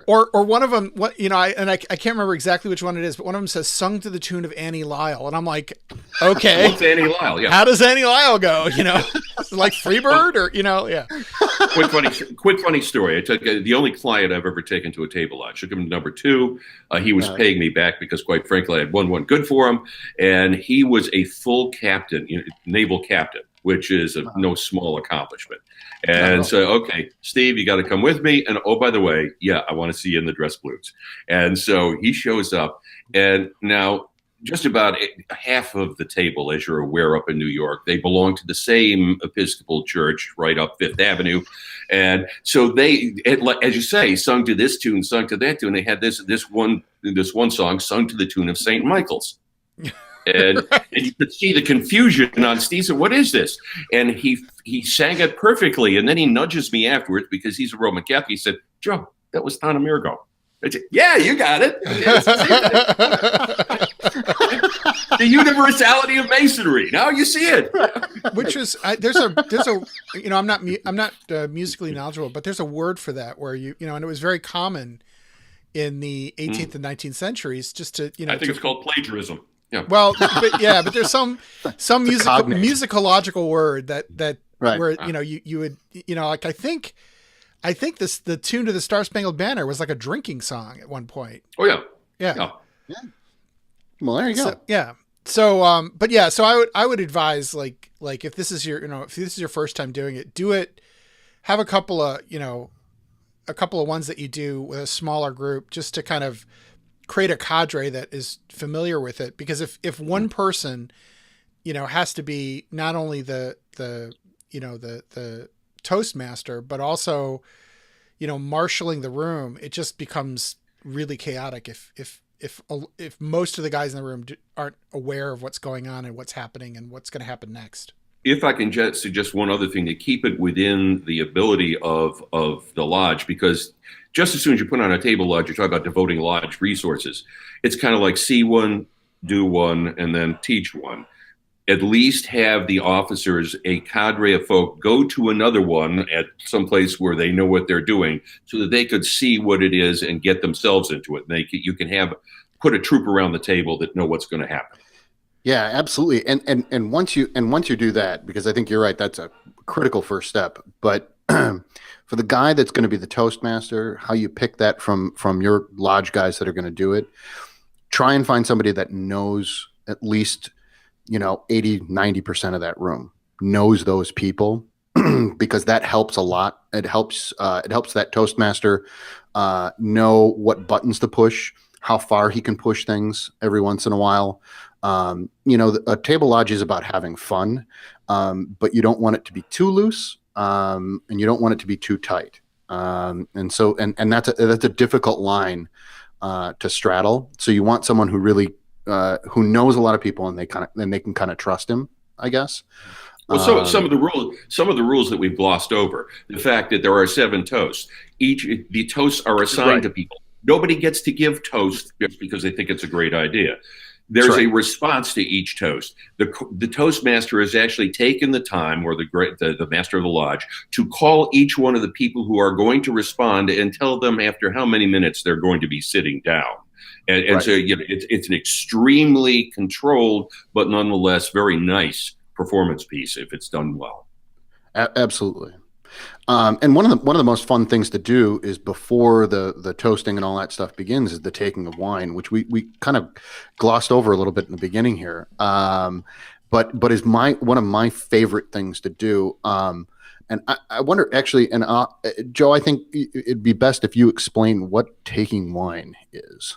Or one of them, I can't remember exactly which one it is, but one of them says sung to the tune of Annie Lyle, and I'm like, okay, what's Annie Lyle? Yeah, how does Annie Lyle go? Like Freebird, or yeah. Quick funny story. I took the only client I've ever taken to a table lodge. Took him to number 2. He was paying me back because, quite frankly, I had won good for him, and he was a full captain, naval captain, which is no small accomplishment. And so, okay, Steve, you got to come with me. And oh, by the way, I want to see you in the dress blues. And so he shows up, and now just about half of the table, as you're aware, up in New York, they belong to the same Episcopal church right up Fifth Avenue. And so they, as you say, sung to this tune, sung to that tune. They had this one song sung to the tune of St. Michael's. And you could see the confusion on Steve. Said, "What is this?" And he sang it perfectly. And then he nudges me afterwards because he's a Roman Catholic. He said, "Joe, that was Don Amirgo." I said, "Yeah, you got it." The universality of Masonry. Now you see it. Which is there's a I'm not musically knowledgeable, but there's a word for that where and it was very common in the 18th and 19th centuries. Just to I think it's called plagiarism. Yeah. Well, but there's some musicological word that right. Where you would I think the tune to the Star Spangled Banner was like a drinking song at one point. Oh yeah. Yeah. Well, there you go. So, yeah. So so I would advise like if this is your first time doing it, do it. Have a couple of ones that you do with a smaller group just to kind of create a cadre that is familiar with it. Because if one person, has to be not only the Toastmaster, but also, marshaling the room, it just becomes really chaotic if most of the guys in the room aren't aware of what's going on and what's happening and what's going to happen next. If I can just suggest one other thing to keep it within the ability of the lodge, because just as soon as you put on a table lodge, you're talking about devoting lodge resources. It's kind of like see one, do one, and then teach one. At least have the officers, a cadre of folk, go to another one at some place where they know what they're doing so that they could see what it is and get themselves into it. And you can put a troop around the table that know what's going to happen. Yeah, absolutely. And once you do that, because I think you're right, that's a critical first step. But for the guy that's going to be the Toastmaster, how you pick that from your lodge guys that are going to do it, try and find somebody that knows at least 80-90% of that room, knows those people, because that helps a lot. It helps that Toastmaster know what buttons to push, how far he can push things every once in a while. A table lodge is about having fun, but you don't want it to be too loose. and you don't want it to be too tight. And so that's a difficult line to straddle. So you want someone who really who knows a lot of people, and they can kind of trust him, I guess. Well, some of the rules that we've glossed over, the fact that there are 7 toasts, the toasts are assigned to people. Nobody gets to give toast just because they think it's a great idea. There's a response to each toast. The Toastmaster has actually taken the time, or the master of the lodge, to call each one of the people who are going to respond and tell them after how many minutes they're going to be sitting down. And so it's an extremely controlled, but nonetheless very nice performance piece if it's done well. Absolutely. And one of the most fun things to do is before the toasting and all that stuff begins is the taking of wine, which we kind of glossed over a little bit in the beginning here. But is one of my favorite things to do. And I wonder actually, and Joe, I think it'd be best if you explain what taking wine is.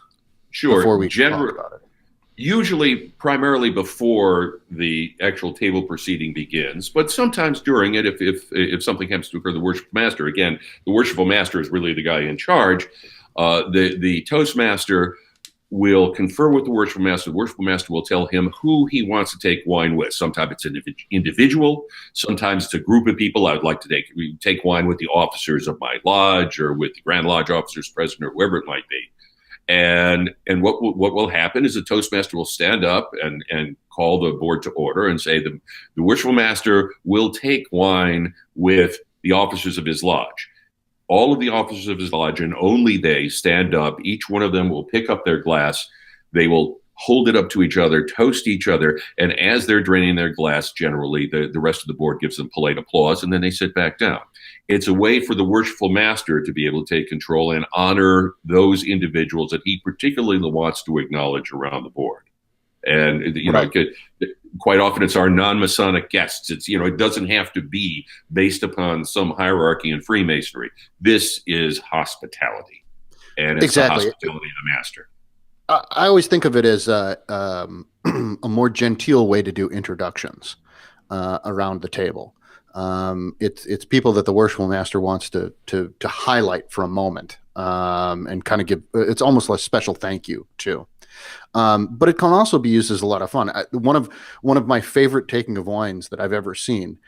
Sure. Before we talk about it. Usually primarily before the actual table proceeding begins, but sometimes during it, if something happens to occur, the worshipful master, again, the worshipful master is really the guy in charge. The Toastmaster will confer with the worshipful master. The worshipful master will tell him who he wants to take wine with. Sometimes it's an individual. Sometimes it's a group of people. I would like to take wine with the officers of my lodge, or with the Grand Lodge officers, president, or whoever it might be. And what will happen is the Toastmaster will stand up and call the board to order and say the worshipful master will take wine with the officers of his lodge. All of the officers of his lodge, and only they, stand up. Each one of them will pick up their glass. They will hold it up to each other, toast each other, and as they're draining their glass, generally the rest of the board gives them polite applause, and then they sit back down. It's a way for the worshipful master to be able to take control and honor those individuals that he particularly wants to acknowledge around the board. And quite often it's our non-Masonic guests. It doesn't have to be based upon some hierarchy in Freemasonry. This is hospitality, and it's the hospitality of the master. I always think of it as a more genteel way to do introductions around the table. It's people that the worshipful master wants to highlight for a moment, and kind of give. It's almost like a special thank you too. But it can also be used as a lot of fun. One of my favorite taking of wines that I've ever seen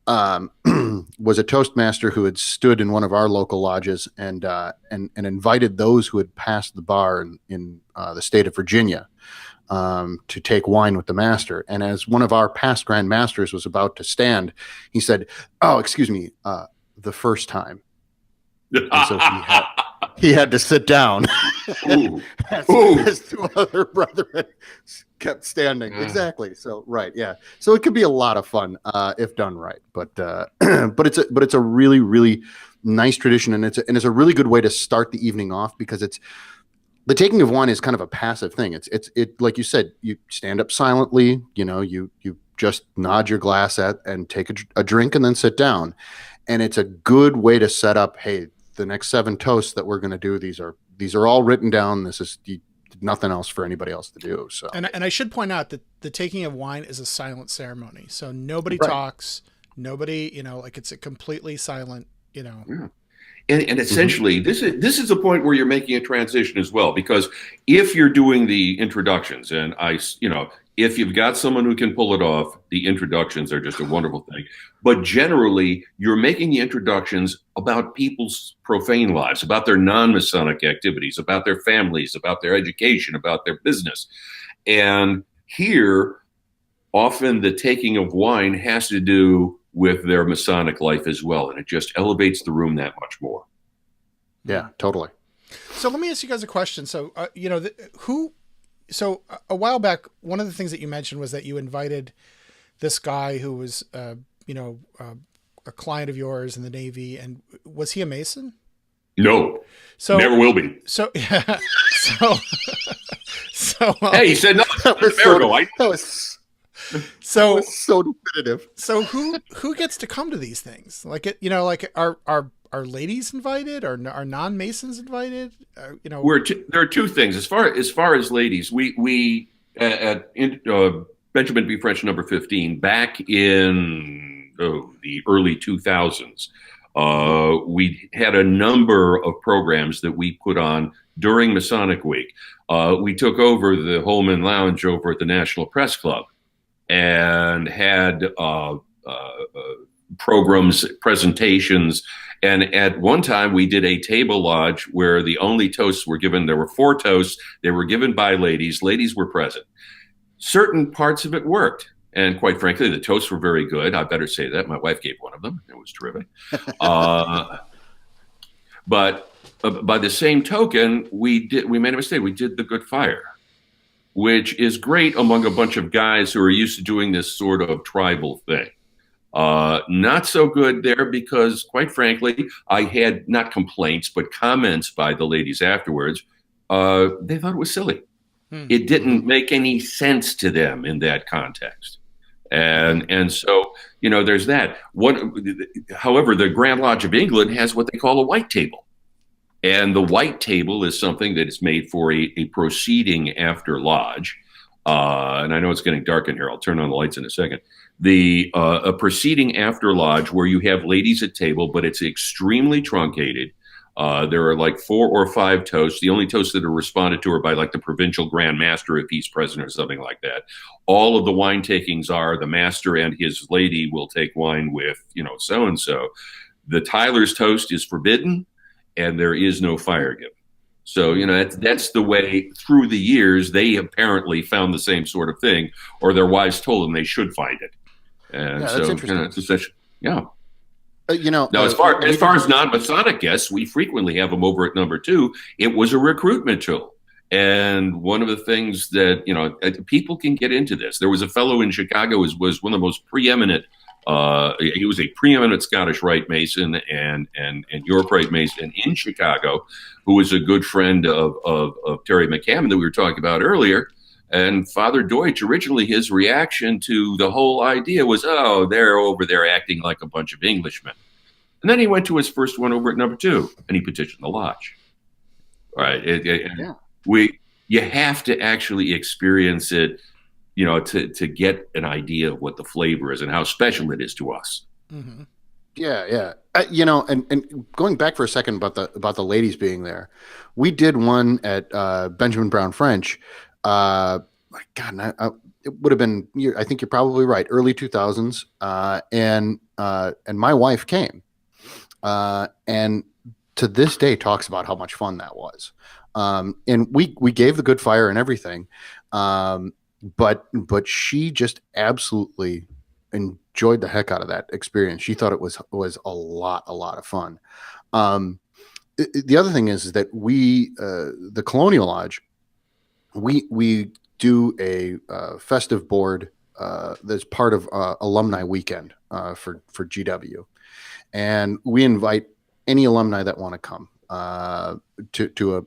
was a Toastmaster who had stood in one of our local lodges and invited those who had passed the bar in the state of Virginia to take wine with the master. And as one of our past Grand Masters was about to stand, he said, "Oh, excuse me, the first time." And so he had to sit down. As 2 other brethren kept standing. Exactly. So so it could be a lot of fun if done right. But it's a really, really nice tradition, and it's a really good way to start the evening off, because the taking of wine is kind of a passive thing. It's like you said, you stand up silently, you just nod your glass and take a drink and then sit down. And it's a good way to set up, hey, the next 7 toasts that we're going to do, these are all written down. This is nothing else for anybody else to do. So, and I should point out that the taking of wine is a silent ceremony. So nobody talks, nobody, it's a completely silent, Yeah. And essentially, this is a point where you're making a transition as well, because if you're doing the introductions, and if you've got someone who can pull it off, the introductions are just a wonderful thing. But generally, you're making the introductions about people's profane lives, about their non-Masonic activities, about their families, about their education, about their business. And here, often the taking of wine has to do with their Masonic life as well, and it just elevates the room that much more. Yeah, totally. So let me ask you guys a question. So, So a while back, one of the things that you mentioned was that you invited this guy who was, a client of yours in the Navy, and was he a Mason? No, so never will be. So, yeah, hey, he said no. That was so definitive. So who gets to come to these things? Are ladies invited? Are non-Masons invited? There are 2 things. As far as ladies, we at Benjamin B. French number 15 back in the early 2000s, we had a number of programs that we put on during Masonic Week. We took over the Holman Lounge over at the National Press Club and had programs, presentations. And at one time, we did a table lodge where the only toasts were given. There were 4 toasts. They were given by ladies. Ladies were present. Certain parts of it worked. And quite frankly, the toasts were very good. I better say that. My wife gave one of them. It was terrific. But by the same token, we made a mistake. We did the good fire, which is great among a bunch of guys who are used to doing this sort of tribal thing. Not so good there because, quite frankly, I had not complaints, but comments by the ladies afterwards. They thought it was silly. It didn't make any sense to them in that context. And so, there's that. However, the Grand Lodge of England has what they call a white table. And the white table is something that is made for a proceeding after lodge. And I know it's getting dark in here. I'll turn on the lights in a second. A proceeding after lodge where you have ladies at table, but it's extremely truncated. There are like 4 or 5 toasts. The only toasts that are responded to are by like the provincial grand master if he's present or something like that. All of the wine takings are the master and his lady will take wine with, so-and-so. The Tyler's toast is forbidden and there is no fire given. So, that's the way through the years they apparently found the same sort of thing, or their wives told them they should find it. And yeah, so, that's interesting. Yeah. Now, as far as non-Masonic guests, we frequently have them over at number 2. It was a recruitment tool. And one of the things that, people can get into this. There was a fellow in Chicago who was one of the most preeminent. He was a preeminent Scottish Rite Mason and York Rite Mason in Chicago, who was a good friend of Terry McCammon that we were talking about earlier. And Father Deutsch, originally his reaction to the whole idea was, oh, they're over there acting like a bunch of Englishmen. And then he went to his first one over at number 2, and he petitioned the lodge. All right. You have to actually experience it, to get an idea of what the flavor is and how special it is to us. Mm-hmm. Yeah. And going back for a second about the ladies being there, we did one at Benjamin Brown French. It would have been, I think you're probably right, early 2000s. And my wife came, and to this day talks about how much fun that was. And we gave the good fire and everything. But she just absolutely enjoyed the heck out of that experience. She thought it was a lot of fun. The other thing is that the Colonial Lodge, we do a festive board that's part of alumni weekend for GW, and we invite any alumni that want to come to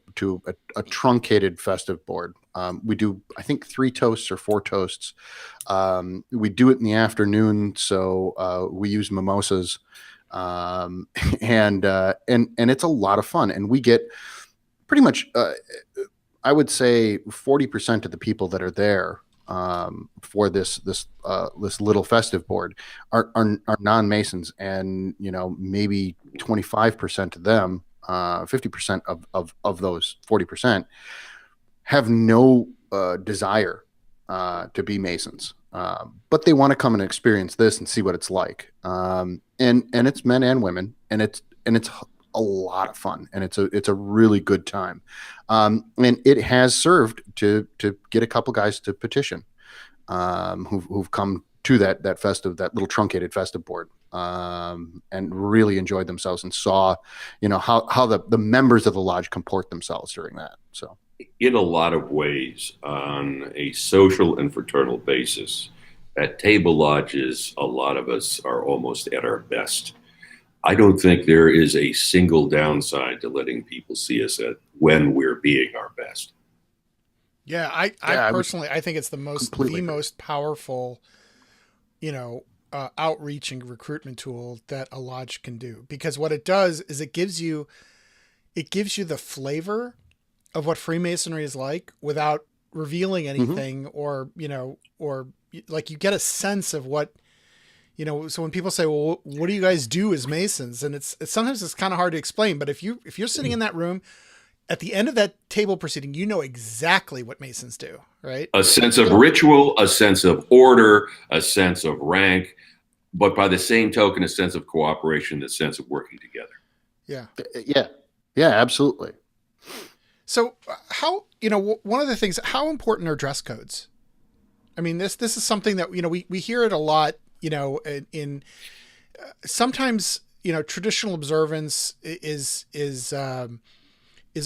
a truncated festive board. We do, I think, 3 toasts or 4 toasts. We do it in the afternoon, so we use mimosas, and it's a lot of fun. And we get pretty much, I would say, 40% of the people that are there for this little festive board are non-Masons, and maybe 25% of them, 50% of those 40%. Have no desire to be Masons, but they want to come and experience this and see what it's like. And it's men and women, and it's a lot of fun, and it's a really good time. And it has served to get a couple guys to petition, who've come to that little truncated festive board, and really enjoyed themselves and saw, how the members of the lodge comport themselves during that. So. In a lot of ways, on a social and fraternal basis, at table lodges, a lot of us are almost at our best. I don't think there is a single downside to letting people see us when we're being our best. Yeah, I personally, I think it's the most powerful, outreach and recruitment tool that a lodge can do, because what it does is it gives you the flavor of what Freemasonry is like without revealing anything, or like you get a sense of what, you know, so when people say, well, what do you guys do as Masons? And it's sometimes it's kind of hard to explain, but if you're sitting in that room at the end of that table proceeding, you know exactly what Masons do, right? A sense of ritual, a sense of order, a sense of rank, but by the same token, a sense of cooperation, a sense of working together. Yeah. Yeah, absolutely. So how, you know, one of the things, how important are dress codes? I mean, this is something that, you know, we hear it a lot, you know, in sometimes, you know, traditional observance is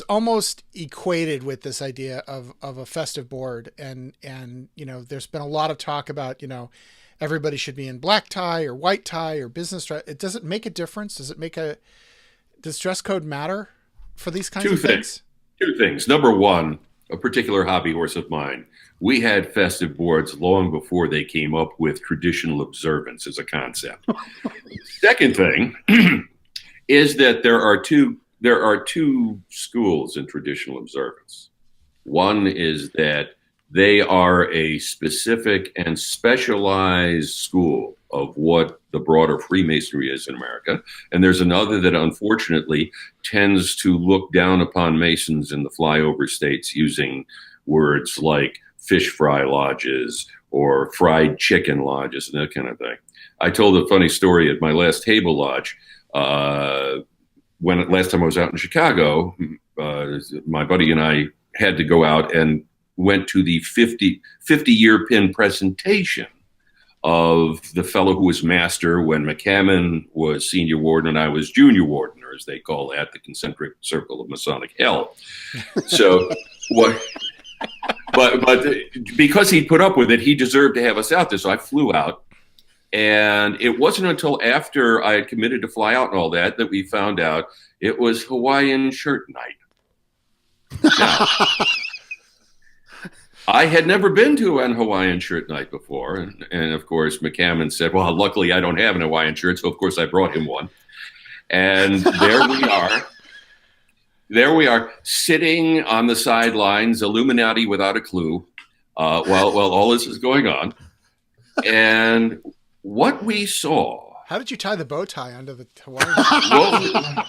almost equated with this idea of a festive board. And, you know, there's been a lot of talk about, you know, everybody should be in black tie or white tie or business dress. Does it make a difference? Does dress code matter for these kinds of things? Two things. Number one, a particular hobby horse of mine. We had festive boards long before they came up with traditional observance as a concept. Second thing is that there are two schools in traditional observance. One is that they are a specific and specialized school of what the broader Freemasonry is in America. And there's another that unfortunately tends to look down upon Masons in the flyover states using words like fish fry lodges or fried chicken lodges and that kind of thing. I told a funny story at my last table lodge. Last time I was out in Chicago, my buddy and I had to go out and went to the 50-year pin presentation of the fellow who was master when McCammon was senior warden and I was junior warden, or as they call that, the concentric circle of Masonic hell. So but because he put up with it, he deserved to have us out there. So I flew out, and it wasn't until after I had committed to fly out and all that we found out it was Hawaiian shirt night. Now, I had never been to an Hawaiian shirt night before. And of course, McCammon said, well, luckily I don't have an Hawaiian shirt. So of course I brought him one. And there we are. There we are sitting on the sidelines, Illuminati without a clue, while all this is going on. And what we saw. How did you tie the bow tie under the Hawaiian shirt?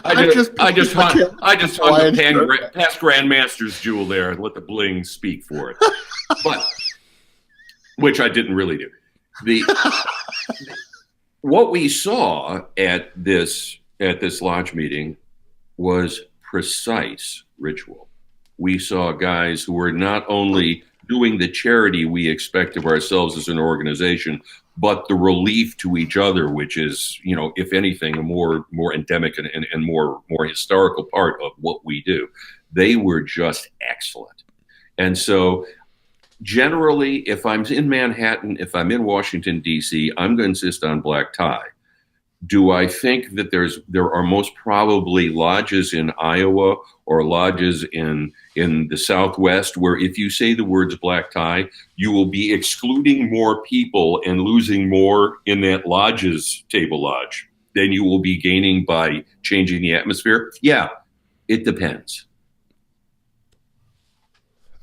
I just hung the past Grandmaster's jewel there and let the bling speak for it. But which I didn't really do. What we saw at this lodge meeting was precise ritual. We saw guys who were not only doing the charity we expect of ourselves as an organization, but the relief to each other, which is, you know, if anything, a more endemic and more historical part of what we do. They were just excellent. And so generally, if I'm in Manhattan, if I'm in Washington, D.C., I'm going to insist on black tie. Do I think that there are most probably lodges in Iowa or lodges in the Southwest where if you say the words black tie, you will be excluding more people and losing more in that lodge's table lodge than you will be gaining by changing the atmosphere? Yeah, it depends.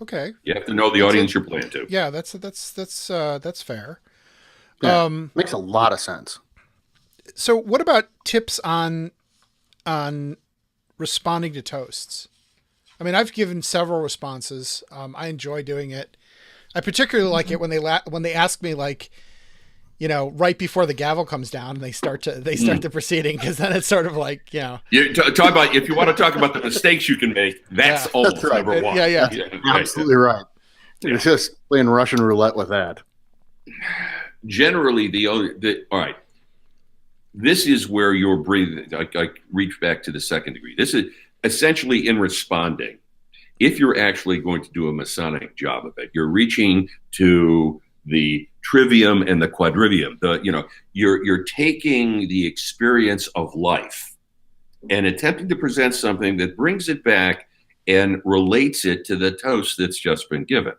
Okay. You have to know the audience you're playing to. Yeah, that's fair. Yeah, makes a lot of sense. So what about tips on responding to toasts? I mean, I've given several responses. I enjoy doing it. I particularly like it when they ask me, like, you know, right before the gavel comes down and they start the proceeding, because then it's sort of like, you know, talk about, if you want to talk about the mistakes you can make, that's almost right. number one. Yeah. Absolutely right. It's just playing Russian roulette with that. Generally, all right. This is where you're breathing. I reach back to the second degree. This is essentially in responding. If you're actually going to do a Masonic job of it, you're reaching to the trivium and the quadrivium. You're taking the experience of life and attempting to present something that brings it back and relates it to the toast that's just been given.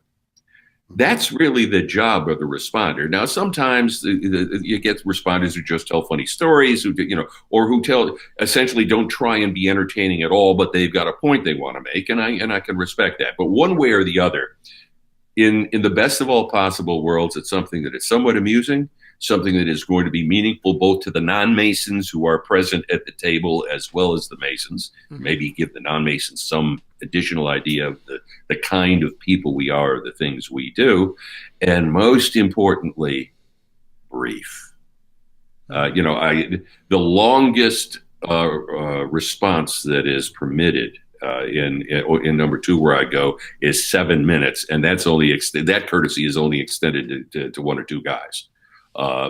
That's really the job of the responder. Now, sometimes you get responders who just tell funny stories, who essentially don't try and be entertaining at all, but they've got a point they want to make, and I can respect that. But one way or the other, in the best of all possible worlds, it's something that is somewhat amusing, something that is going to be meaningful both to the non-Masons who are present at the table as well as the Masons. Maybe give the non-Masons some additional idea of the kind of people we are, the things we do, and most importantly, brief. The longest response that is permitted in number 2 where I go is 7 minutes, and that courtesy is only extended to 1 or 2 guys.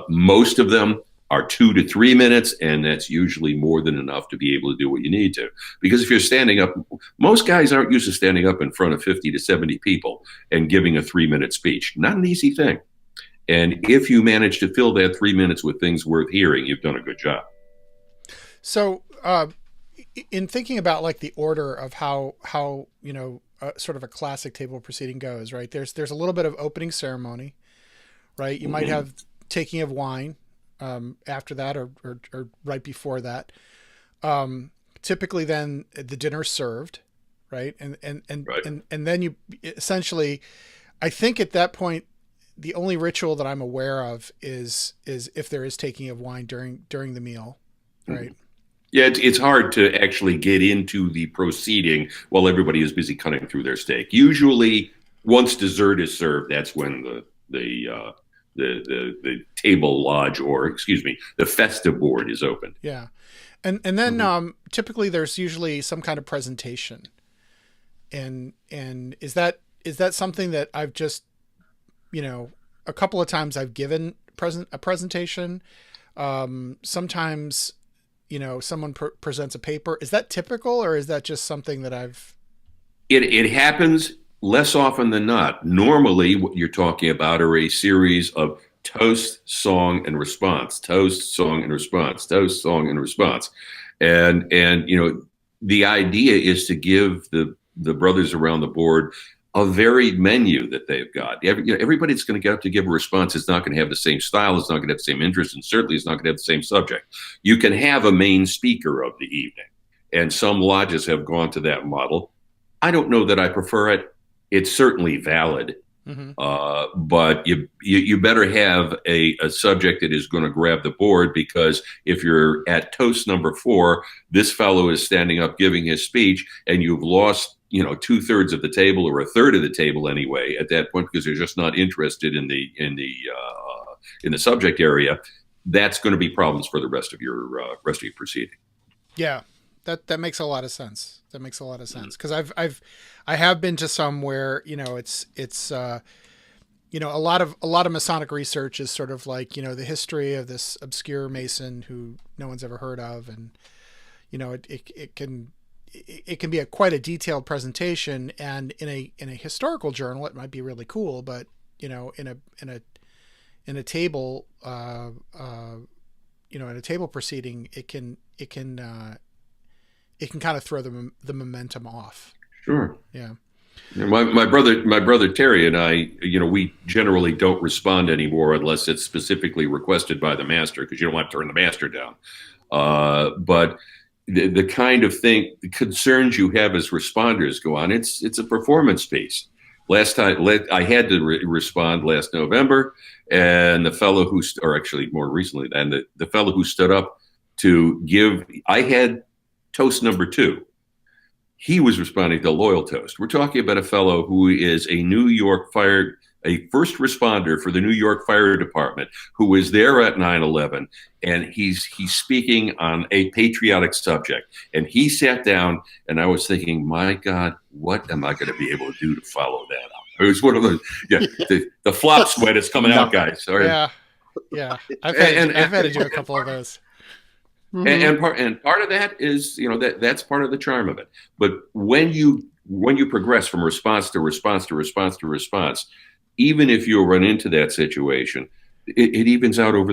Most of them are 2 to 3 minutes, and that's usually more than enough to be able to do what you need to. Because if you're standing up, most guys aren't used to standing up in front of 50 to 70 people and giving a 3-minute speech. Not an easy thing. And if you manage to fill that 3 minutes with things worth hearing, you've done a good job. So, in thinking about like the order of how sort of a classic table proceeding goes, right? There's a little bit of opening ceremony, right? You might have taking of wine after that or right before that. Typically, then the dinner's served, right? And then you essentially, I think at that point, the only ritual that I'm aware of is if there is taking of wine during the meal, right? Yeah, it's hard to actually get into the proceeding while everybody is busy cutting through their steak. Usually, once dessert is served, that's when the table lodge, or excuse me, the festive board is opened. Yeah, and then typically there's usually some kind of presentation, and is that something that I've just a couple of times I've given a presentation. Sometimes someone presents a paper. Is that typical, or is that just something that I've? It happens less often than not. Normally, what you're talking about are a series of toast, song, and response. Toast, song, and response. Toast, song, and response. And the idea is to give the brothers around the board a varied menu that they've got. Everybody that's going to get up to give a response is not going to have the same style, it's not going to have the same interest, and certainly it's not going to have the same subject. You can have a main speaker of the evening, and some lodges have gone to that model. I don't know that I prefer it. It's certainly valid, but you better have a subject that is going to grab the board, because if you're at toast number 4, this fellow is standing up giving his speech, and you've lost 2/3 of the table, or 1/3 of the table anyway at that point, because they're just not interested in the subject area. That's going to be problems for the rest of your proceeding. Yeah, that makes a lot of sense. That makes a lot of sense, because I have been to some where it's a lot of Masonic research is sort of like the history of this obscure Mason who no one's ever heard of, and it can be quite a detailed presentation, and in a historical journal it might be really cool, but in a table in a table proceeding it can kind of throw the momentum off. Sure. Yeah. My brother Terry and I, we generally don't respond anymore unless it's specifically requested by the master, because you don't want to turn the master down. But the kind of thing, the concerns you have as responders go on. It's a performance piece. Last time I had to respond last November, and the fellow or actually more recently, and the fellow who stood up to give, I had toast number 2. He was responding to loyal toast. We're talking about a fellow who is a a first responder for the New York Fire Department, who was there at 9/11, and he's speaking on a patriotic subject. And he sat down, and I was thinking, my God, what am I going to be able to do to follow that up? It was one of those, the flop sweat is coming out, guys. Sorry. Yeah. I've had to do a couple of those. And part of that is, that's part of the charm of it. But when you progress from response to response to response to response, even if you run into that situation, it evens out over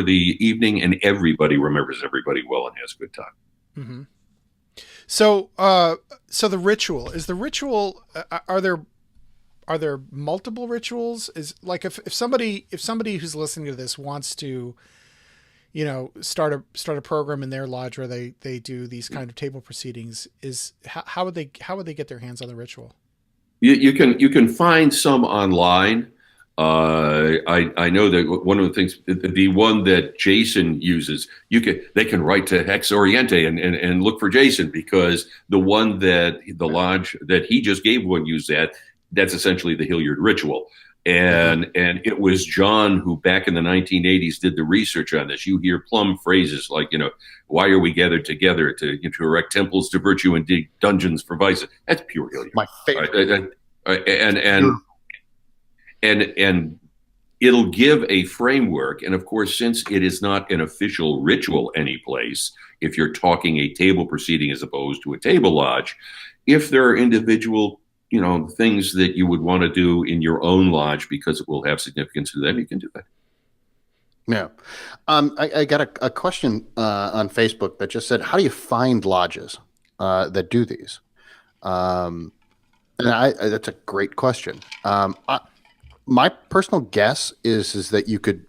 the evening, and everybody remembers everybody well and has a good time. Mm-hmm. So the ritual are there multiple rituals? Is like if somebody who's listening to this wants to start a program in their lodge where they do these kind of table proceedings, how would they get their hands on the ritual? You can find some online. I know that one of the things, the one that Jason uses, they can write to X-Oriente and look for Jason, because the one that the lodge that he just gave one use that's essentially the Hilliard ritual. And it was John who back in the 1980s did the research on this. You hear plumb phrases like, why are we gathered together to erect temples to virtue and dig dungeons for vice? That's pure Hilliard. My favorite. And it'll give a framework. And of course, since it is not an official ritual anyplace, if you're talking a table proceeding as opposed to a table lodge, if there are individual things that you would want to do in your own lodge because it will have significance to them, you can do that. Yeah. I got a question on Facebook that just said, how do you find lodges that do these? And that's a great question. My personal guess is that you can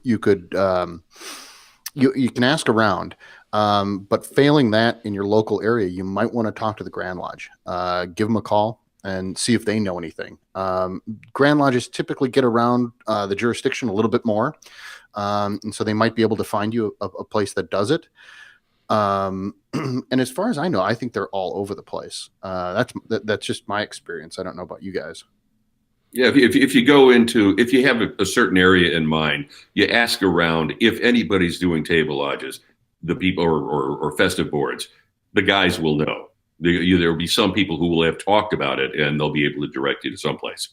ask around, but failing that in your local area, you might want to talk to the Grand Lodge, give them a call and see if they know anything. Grand Lodges typically get around the jurisdiction a little bit more. And so they might be able to find you a place that does it. And as far as I know, I think they're all over the place. That's just my experience. I don't know about you guys. Yeah, if you have a certain area in mind, you ask around if anybody's doing table lodges, the people or festive boards, the guys will know. There will be some people who will have talked about it, and they'll be able to direct you to someplace.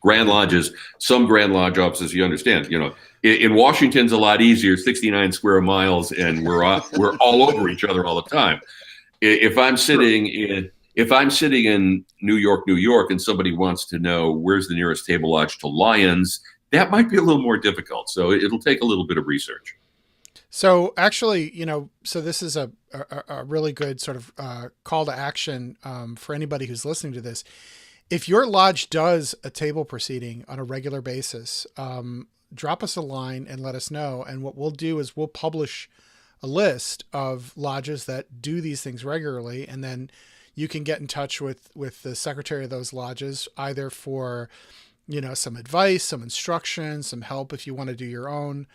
Grand lodges, some Grand Lodge offices, you understand, in Washington's a lot easier, 69 square miles, and we're all over each other all the time. If I'm sitting in New York, and somebody wants to know where's the nearest table lodge to Lyons, that might be a little more difficult. So it'll take a little bit of research. So actually, so this is a really good sort of call to action for anybody who's listening to this. If your lodge does a table proceeding on a regular basis, drop us a line and let us know. And what we'll do is we'll publish a list of lodges that do these things regularly, and then you can get in touch with the secretary of those lodges, either for, some advice, some instruction, some help if you want to do your own.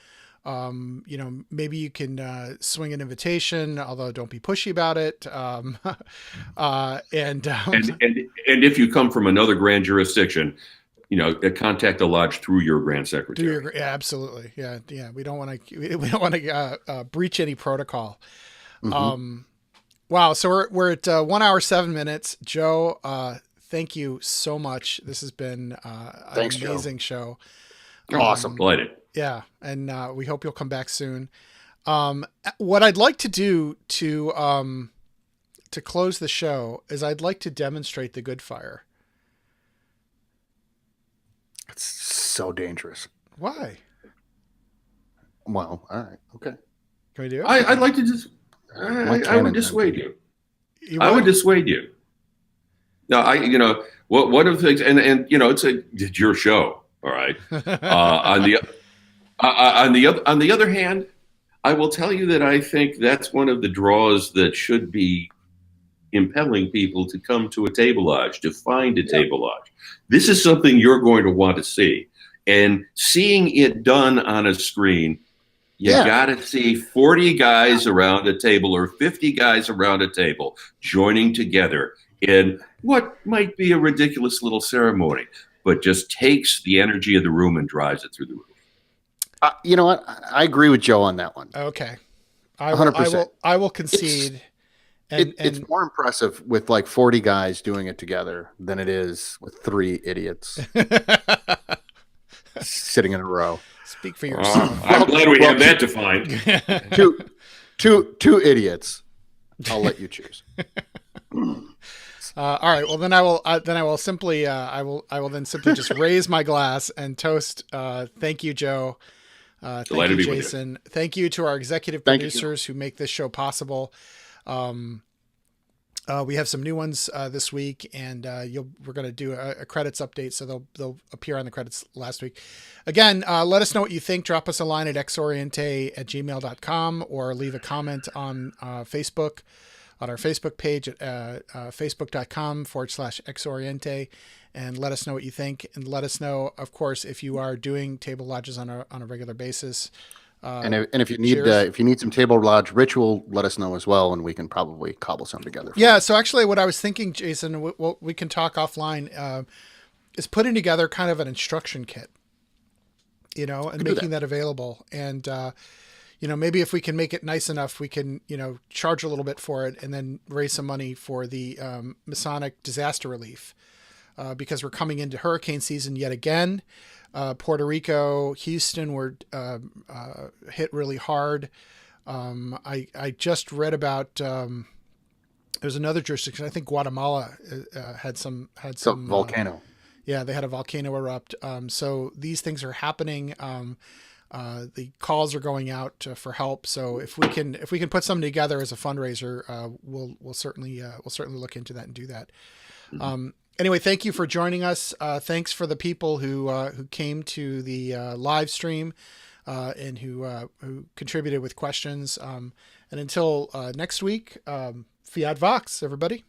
Maybe you can swing an invitation, although don't be pushy about it. And if you come from another grand jurisdiction, contact the lodge through your grand secretary. Yeah, absolutely. Yeah. We don't want to breach any protocol. Mm-hmm. Wow. So we're at 1 hour, 7 minutes. Joe, thank you so much. This has been an amazing show. Awesome. Delighted. Yeah. And we hope you'll come back soon. What I'd like to do to close the show is I'd like to demonstrate the good fire. It's so dangerous. Why? Well, all right. Okay. Can we do it? I'd like to just, I would dissuade you. I would dissuade you. No, one of the things, and it's your show. All right. On the other hand, I will tell you that I think that's one of the draws that should be impelling people to come to a table lodge, to find a table lodge. This is something you're going to want to see, and seeing it done on a screen, you got to see 40 guys around a table or 50 guys around a table joining together in what might be a ridiculous little ceremony, but just takes the energy of the room and drives it through the roof. You know what? I agree with Joe on that one. Okay. 100%. I will concede. It's more impressive with like 40 guys doing it together than it is with 3 idiots sitting in a row. Speak for yourself. I'm glad we have that defined. two idiots. I'll let you choose. All right. Well, then I will simply just raise my glass and toast. Thank you, Joe. Thank you, Jason. Thank you to our executive producers who make this show possible. We have some new ones this week, and we're going to do a credits update, so they'll appear on the credits last week. Again, let us know what you think. Drop us a line at xoriente@gmail.com or leave a comment on Facebook on our Facebook page at facebook.com/X-Oriente, and let us know what you think. And let us know, of course, if you are doing table lodges on a regular basis. And if you need some table lodge ritual, let us know as well, and we can probably cobble some together. Yeah. So actually, what I was thinking, Jason, we can talk offline, is putting together kind of an instruction kit, and making that available. And maybe if we can make it nice enough, we can charge a little bit for it, and then raise some money for the Masonic disaster relief, because we're coming into hurricane season yet again. Puerto Rico, Houston were hit really hard. I just read about there's another jurisdiction. I think Guatemala had some volcano. They had a volcano erupt. So these things are happening. The calls are going out for help. So if we can put something together as a fundraiser, we'll certainly look into that and do that. Mm-hmm. Anyway, thank you for joining us. Thanks for the people who came to the live stream and who contributed with questions. And until next week, Fiat Vox, everybody.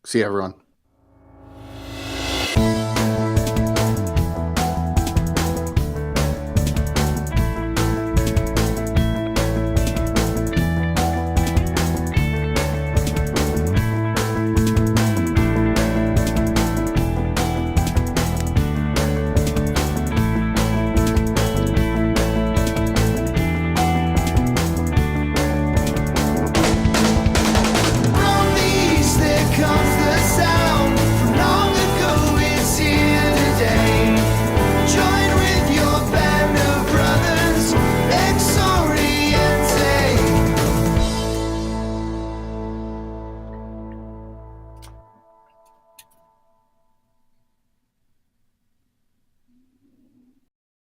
See you, everyone.